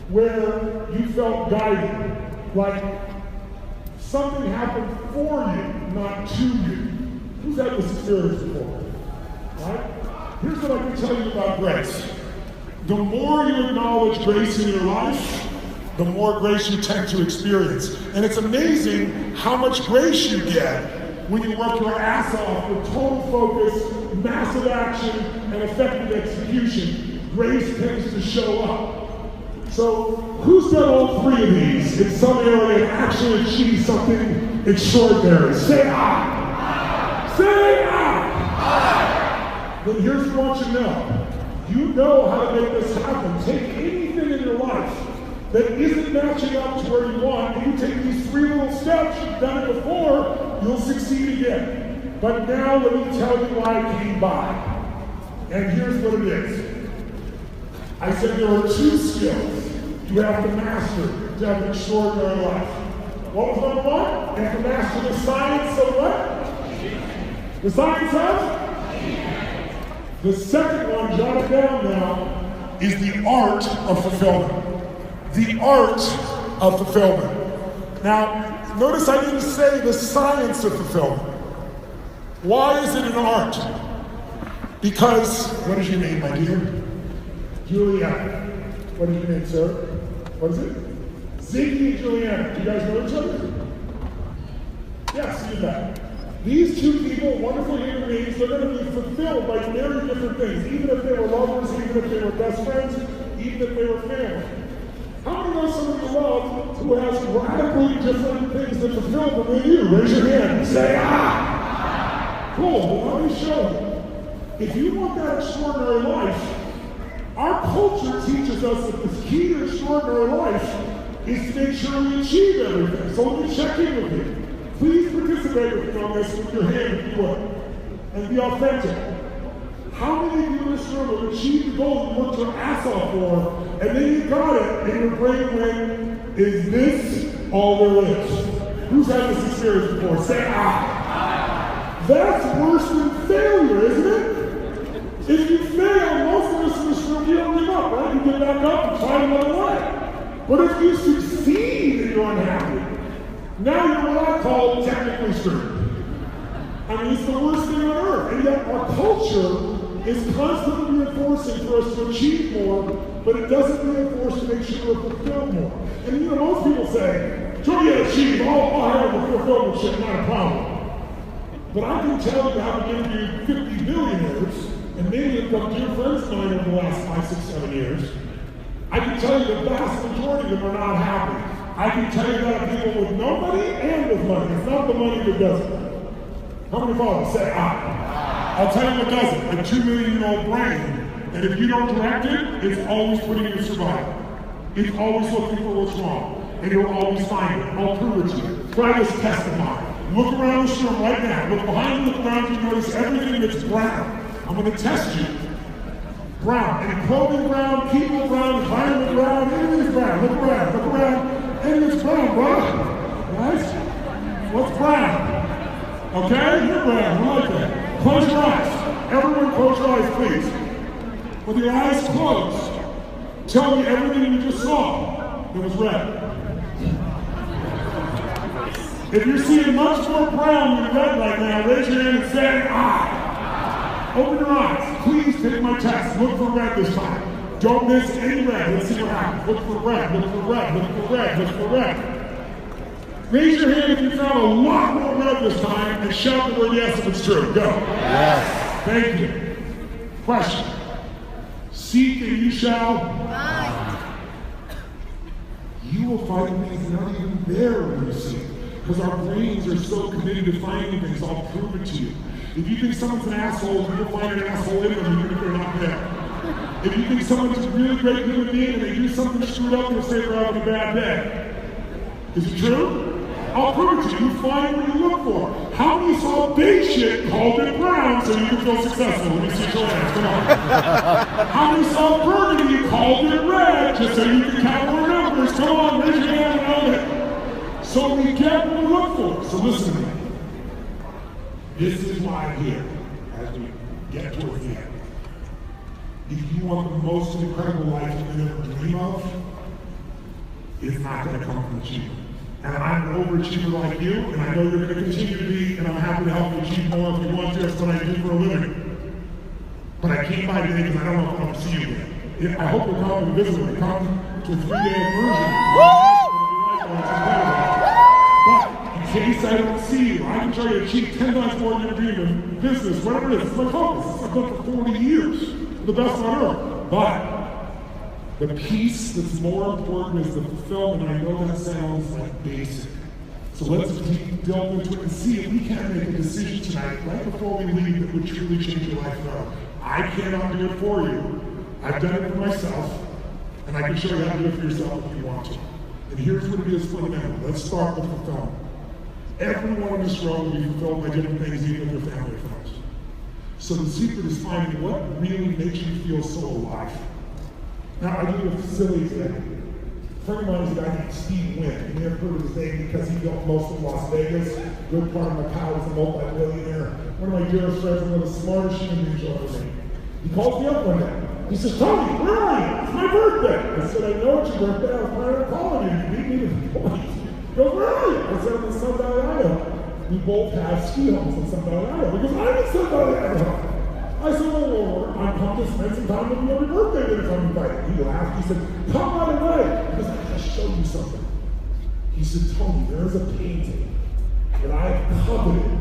S4: where you felt guided, like something happened for you, not to you? Who's had this experience before? Right? Here's what I can tell you about grace. The more you acknowledge grace in your life, the more grace you tend to experience. And it's amazing how much grace you get when you work your ass off with total focus, massive action, and effective execution. Grace tends to show up. So, who's done all 3 of these in some area and actually achieved something extraordinary? Say I. Say I. Then here's what I want you to know. You know how to make this happen. Take anything in your life that isn't matching up to where you want, and you take these 3 little steps, you've done it before, you'll succeed again. But now let me tell you why I came by. And here's what it is. I said there are 2 skills you have to master to have an extraordinary life. What was number 1? You have to master the science of what? The science of? The second one, jot it down now, is the art of fulfillment. The art of fulfillment. Now, notice I didn't say the science of fulfillment. Why is it an art? Because, what is your name, my dear? Juliana. What is your name, sir? What is it? Ziggy and Juliana. Do you guys know each other? Yes, you bet. These 2 people, wonderful human beings, they're going to be fulfilled by very different things, even if they were lovers, even if they were best friends, even if they were family. How many know someone you love who has radically different things that fulfill them than you? Raise your hand and say, ah! Cool, well, let me show you. If you want that extraordinary life, our culture teaches us that the key to extraordinary life is to make sure we achieve everything. So let me check in with you. Please participate with me on this with your hand if you would. And be authentic. How many of you in this room have achieved the goal you worked your ass off for, and then you got it, and your brain went, is this all there is? Who's had this experience before? Say ah. That's worse than failure, isn't it? If you fail, most of us in this room, you don't give up, right? You get back up and try another way. But if you succeed and you're unhappy, now you're what I call technically screwed. I mean, it's the worst thing on earth. And yet our culture is constantly reinforcing for us to achieve more but it doesn't reinforce to make sure we're fulfilled more. And you know, most people say, Joey achieve all higher the fulfillment shit, not a problem. But I can tell you, having interviewed 50 billionaires, and many of them dear friends of mine over the last 5, 6, 7 years, I can tell you the vast majority of them are not happy. I can tell you that people with no money and with money. It's not the money that does it. How many followers say I? I'll tell you what does it. A 2 million-year-old brain, and if you don't direct it, it's always putting you in survival. It's always looking for what's wrong, and you'll always find it. I'll prove it to you. Try this test of mine. Look around this room right now. Look behind you, look around you, notice everything that's brown. I'm going to test you. Brown. Any clothing brown, people brown, environment brown, anything's brown. Look around. Anything's brown, bro. Right? What's brown? Okay? You're brown. I like that. Close your eyes. Everyone close your eyes, please. With your eyes closed, tell me everything you just saw that was red. If you're seeing much more brown than red right now, raise your hand and say, I. Open your eyes. Please take my test. Look for red this time. Don't miss any red. Let's see what happens. Look for red. Look for red. Look for red. Look for red. Raise your hand if you found a lot more red this time and shout the word yes if it's true. Go.
S5: Yes.
S4: Thank you. Question. Seek and you shall find. You will find things not even there when you seek. Because our brains are so committed to finding things. I'll prove it to you. If you think someone's an asshole, you'll find an asshole in them even if they're not there. If you think someone's a really great human being and they do something screwed up, you'll say they're having a bad day. Is it true? I'll prove it to you. You find what you look for. How many saw beige shit, called it brown so you can feel successful? Let me see your hands. Come on. How many saw burgundy, called it red just so you can count more numbers? Come on, raise your hand and own it. So we get what we look for. So listen to me. This is why I'm here as we get towards the end. If you want the most incredible life you can ever dream of, it's not going to come from achievement. And I'm an overachiever like you, and I know you're going to continue to be, and I'm happy to help you achieve more if you want to. That's what I do for a living. But I came by today because I don't know if I'm going to see you again. I hope you're coming to visit me. Come to a 3-day immersion. But in case I don't see you, I can try to achieve 10 times more than your dream in business, whatever it is. It's my focus. I've done it for 40 years. The best on earth. But the piece that's more important is the fulfillment. I know that sounds like basic. So let's delve into it and see if we can make a decision tonight, right before we leave, that would truly change your life forever. I cannot do it for you. I've done it for myself, and I can show you how to do it for yourself if you want to. And here's what it is fundamental. Let's start with fulfillment. Everyone in this room will be fulfilled by different things, even if they're family or friends. So the secret is finding what really makes you feel so alive. Now, I do a silly thing. A friend of mine is a guy named Steve Wynn. You may have heard of his name because he built most of Las Vegas. Good part of Macau is a multi-billionaire. One of my dearest friends, one of the smartest human beings you'll ever meet. He calls me up one day. He says, Tony, where are you? It's my birthday. I said, I know it's your birthday. I was planning on calling you. You beat me to the point. He goes, where are you? I said, I'm in Sun Valley, Idaho. We both have ski homes in Sun Valley, Idaho. He goes, I'm in Sun Valley, Idaho. I said, well, I'm come to spend some time with you every birthday that I'm invited. He laughed. He said, come right away. Because I can show you something. He said, Tony, there is a painting that I've coveted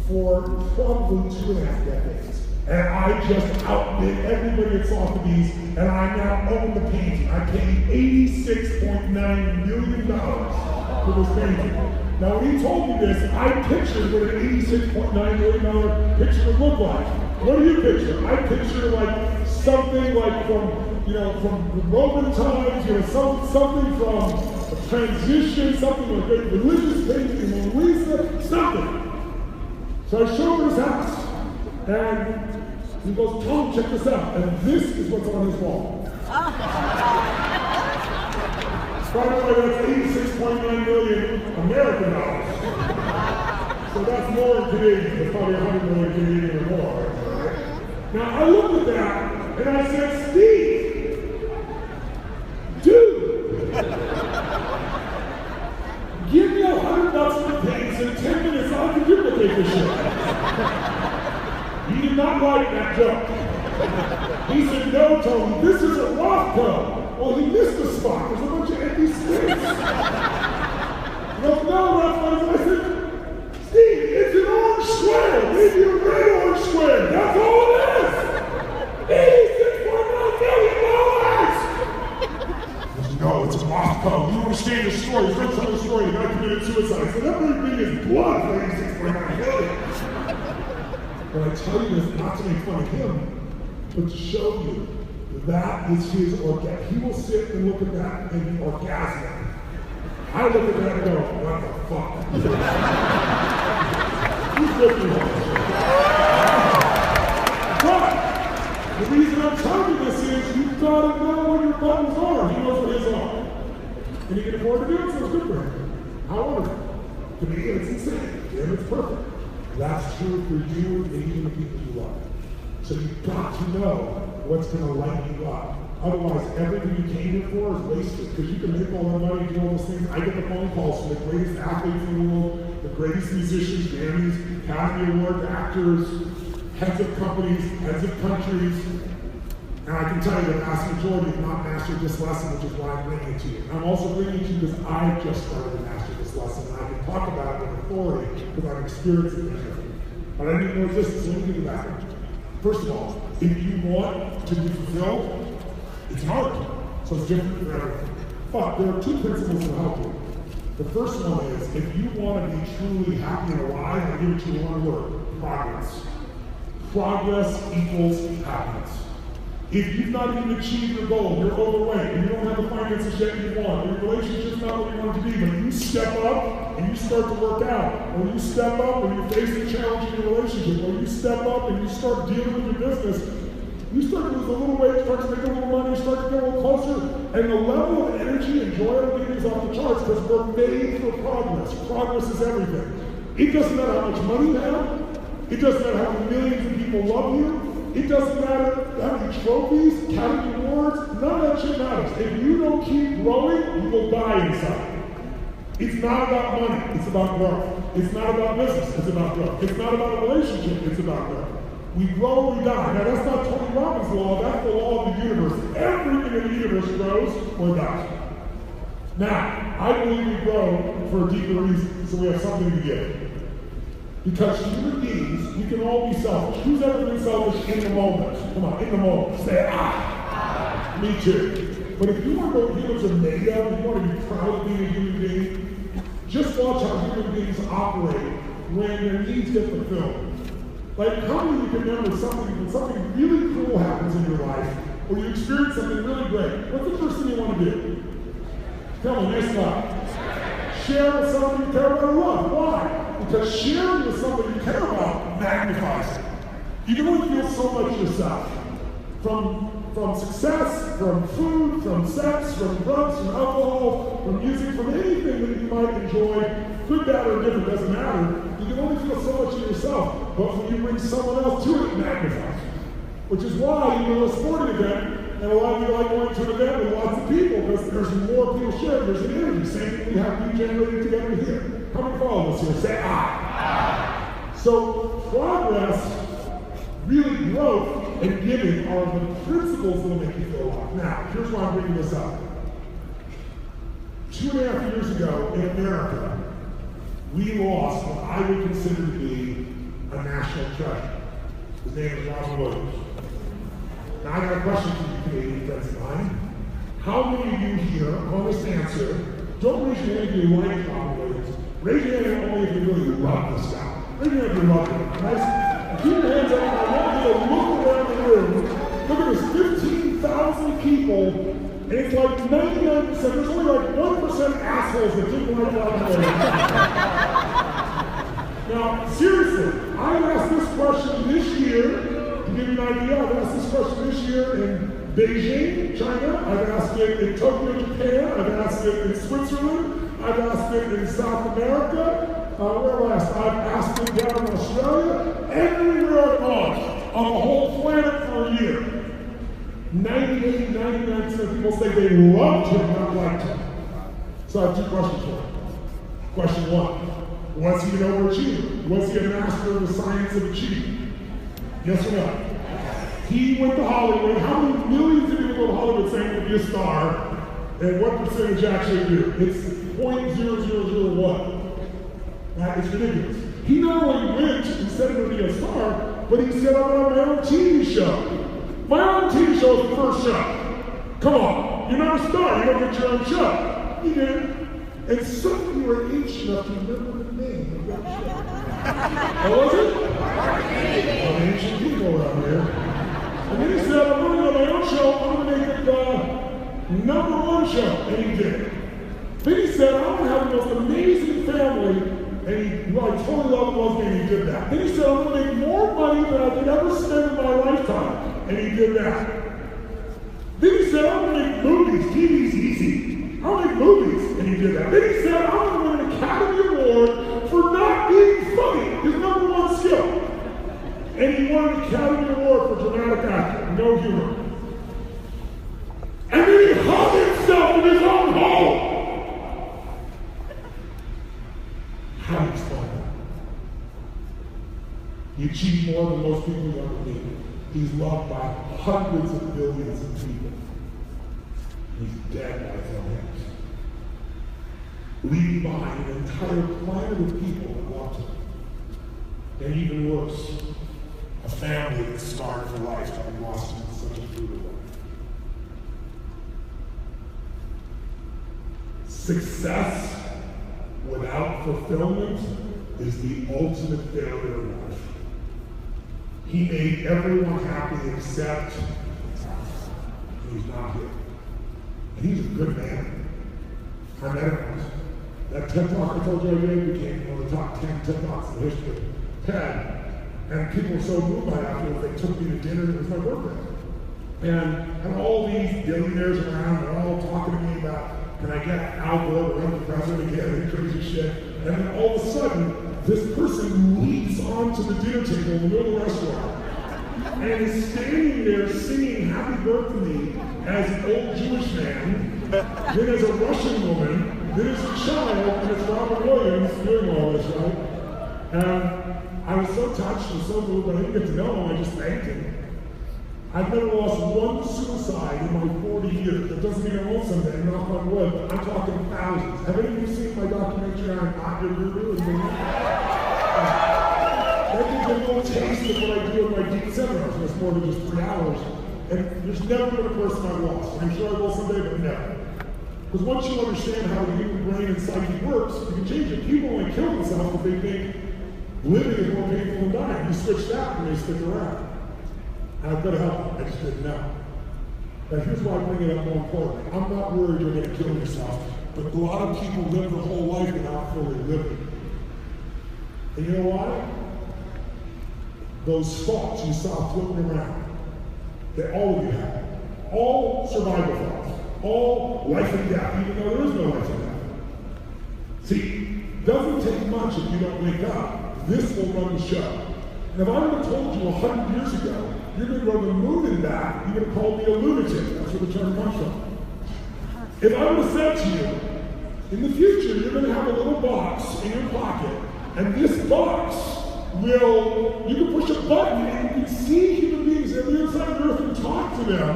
S4: for probably 2.5 decades. And I just outbid everybody at Sotheby's, and I now own the painting. I paid $86.9 million for this painting. Now, when he told me this, I pictured what an $86.9 million picture would look like. What do you picture? I picture like something like from the Roman times, something from a transition, something like a religious painting, Mona Lisa, something. So I showed him his house, and he goes, Tom, check this out. And this is what's on his wall. By the way, that's $86.9 million American dollars. So that's more in Canadian. It's probably 100 million Canadian or more. Right? Now, I looked at that, and I said, Steve, dude, give me $100 for paints in 10 minutes, I can duplicate this shit. He did not like that joke. He said, no, Tony, this is a Rothko. Well, he missed the spot. There's a bunch of empty space. No, Rothko. I said, Steve, it's an orange square. Maybe a red orange square. That's all it is. $86.9 million. No, it's a Rothko. You don't understand the story. He's going to tell the story. The guy committed suicide. So that really thing is blood for $86.9 million. But I tell you this not to make fun of him, but to show you that is his orgasm. He will sit and look at that and be orgasmic. I look at that and go, what the fuck? He's looking at But the reason I'm telling you this is you've got to know what your buttons are. He knows what his are. And he can afford to do it, so it's good for him. How wonderful. To me, it's insane. To him, it's perfect. That's true for you and even the people you love. So you've got to know what's going to light you up. Otherwise, everything you came here for is wasted. Because you can make all that money, do all those things. I get the phone calls from the greatest athletes in the world, the greatest musicians, Grammys, Academy Award actors, heads of companies, heads of countries. And I can tell you the vast majority have not mastered this lesson, which is why I'm bringing it to you. And I'm also bringing it to you because I just started to master this lesson. And I can talk about it with authority because I've experienced it. But I didn't know resistance. Let me think about it. First of all, if you want to be fulfilled, it's hard. So it's different for everyone. But there are two principles that help you. The first one is, if you want to be truly happy and alive, I'll give it to you one word: progress. Progress equals happiness. If you've not even achieved your goal, you're overweight, and you don't have the finances yet you want, your relationship's not what you want it to be, but you step up and you start to work out, or you step up and you face a challenge in your relationship, or you step up and you start dealing with your business, you start to lose a little weight, start to make a little money, start to get a little closer, and the level of energy and joy of living is off the charts because we're made for progress. Progress is everything. It doesn't matter how much money you have. It doesn't matter how many millions of people love you. It doesn't matter how many trophies, county awards, none of that shit matters. If you don't keep growing, you will die inside. It's not about money, it's about growth. It's not about business, it's about growth. It's not about a relationship, it's about growth. We grow, we die. Now that's not Tony Robbins' law, that's the law of the universe. Everything in the universe grows or dies. Now, I believe we grow for a deeper reason, so we have something to give. Because human beings, we can all be selfish. Who's ever been selfish in the moment? Come on, in the moment. Say, ah! Me too. But if you want to know what humans are made of, if you want to be proud of being a human being, just watch how human beings operate when their needs get fulfilled. Like, how many of you can remember something, when something really cool happens in your life, or you experience something really great? What's the first thing you want to do? Tell me, nice smile. Share with someone you care about or love. Why? Because sharing with somebody you care about magnifies it. You can only feel so much yourself. From success, from food, from sex, from drugs, from alcohol, from music, from anything that you might enjoy, good, bad, or different, doesn't matter. You can only feel so much of yourself. But when you bring someone else to it, it magnifies it. Which is why you go to a sporting event, and a lot of you like going to an event with lots of people, because there's more people sharing, there's an energy. Same thing we have you generated together here. How many follow us here? Say ah. So progress, really growth, and giving are the principles that will make you feel alive. Now, here's why I'm bringing this up. 2.5 years ago in America, we lost what I would consider to be a national treasure. His name is Robbins. Now I got a question for you, Canadian friends of mine. How many of you here, honest answer, don't raise your hand if you like Robbins. Raise your hand only if you really love this guy. Raise your hand if you love him. Nice. Keep your hands up. I want you to look around the room. Look at this, 15,000 people, and it's like 99%. There's only like 1% assholes that didn't like Robbins. Now, seriously, I asked this question this year. To give you an idea, I've asked this question this year in Beijing, China. I've asked it in Tokyo, Japan. I've asked it in Switzerland. I've asked it in South America. Where else? I've asked it down in Australia. Everywhere I've gone on the whole planet for a year. 98, 99% of people say they loved him, not liked him. So I have two questions for him. Question one, was he an overachiever? Was he a master of the science of achievement? Yes or no? He went to Hollywood. How many millions of people go to Hollywood saying to be a star? And what percentage actually do? It's 0.0001. Right? It's ridiculous. He not only went and said he would be a star, but he said, I'm on my own TV show. My own TV show is the first show. Come on. You're not a star. You don't get your own show. He did. And some of you are ancient enough to remember the name of that show. What was it? Well, ancient people around here. And then he said, I'm going to go on my own show. I'm going to make it the #1 show. And he did. Then he said, I'm going to have the most amazing family. And he totally loved Leslie, and he did that. Then he said, I'm going to make more money than I could ever spend in my lifetime. And he did that. Then he said, I'm going to make movies. TV's easy. I'll make movies. And he did that. Then he said, I'm going to win an Academy Award for not being funny. His #1 skill. And he won an Academy Award for dramatic acting. No humor. And then he hung himself in his own home. How do you explain that? He achieved more than most people you ever meet. He's loved by hundreds of billions of people. He's dead by his own hands. Leaving behind an entire planet of people that loved him. And even worse, a family that starved for life having lost him in such a brutal way. Success without fulfillment is the ultimate failure in life. He made everyone happy except he's not here. And he's a good man. I met him once. That TED Talk I told you I gave became one of the top 10 TED Talks in the history of TED. And people were so moved by it afterwards, they took me to dinner, and it was my birthday. And all these billionaires around, they're all talking to me about, can I get Al Gore to run for president again, and crazy shit. And then all of a sudden, this person leaps onto the dinner table in the middle of the restaurant and is standing there singing Happy Birthday to Me as an old Jewish man, then as a Russian woman, then as a child, and it's Robert Williams doing all this, right? And I was so touched and so moved, but I didn't get to know him, I just thanked him. I've never lost one suicide in my 40 years. That doesn't mean I won't someday, knock on wood, but I'm talking thousands. Have any of you seen my documentary on Not Your Guru? That gives you a little taste of what I do in my deep seminars. It's more than just 3 hours. And there's never been a person I've lost. I'm sure I will someday, but never. Because once you understand how the human brain and psyche works, you can change it. People only kill themselves if they think living is more painful than dying. You switch that and they stick around. And I've got to help them. I just didn't know. Now here's why I bring it up more importantly. I'm not worried you're going to kill yourself, but a lot of people live their whole life without fully living. And you know why? Those thoughts you saw floating around, that all of you have, all survival thoughts, all life and death, even though there is no life and death. See, it doesn't take much if you don't wake up. This will run the show. And if I would have told you 100 years ago, you're going to go to the moon and back, you're going to call me a lunatic. That's where the term comes from. If I would have said to you, in the future, you're going to have a little box in your pocket, and this box will, you can push a button and you can see human beings on the inside of the earth and talk to them.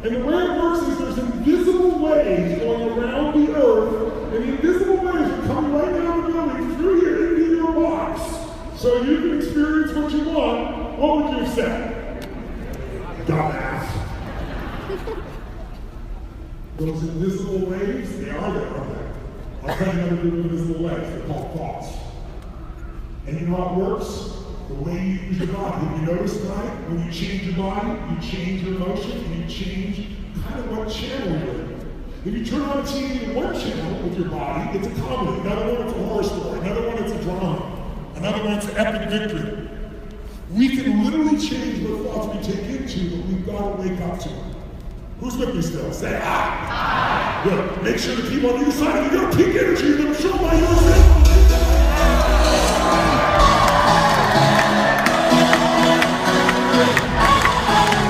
S4: And the way it works is there's invisible waves going around the earth, and the invisible waves are coming right down the building through here into your box. So you can experience what you want. What would you have said? Dumbass. Those invisible waves, they are there, aren't they? I'll tell you how to do invisible waves. They're called thoughts. And you know how it works? The way you use your body. Have you noticed tonight? When you change your body, you change your emotion, and you change kind of what channel you're in. If you turn on TV in one channel with your body, it's a comedy. Another one, it's a horror story. Another one, it's a drama. Another one, it's an epic victory. We can literally change what thoughts we take into, but we've got to wake up to them. Who's with me still? Say ah! Good. Make sure the people on either side, you got a peak energy, you're going to show by yourself.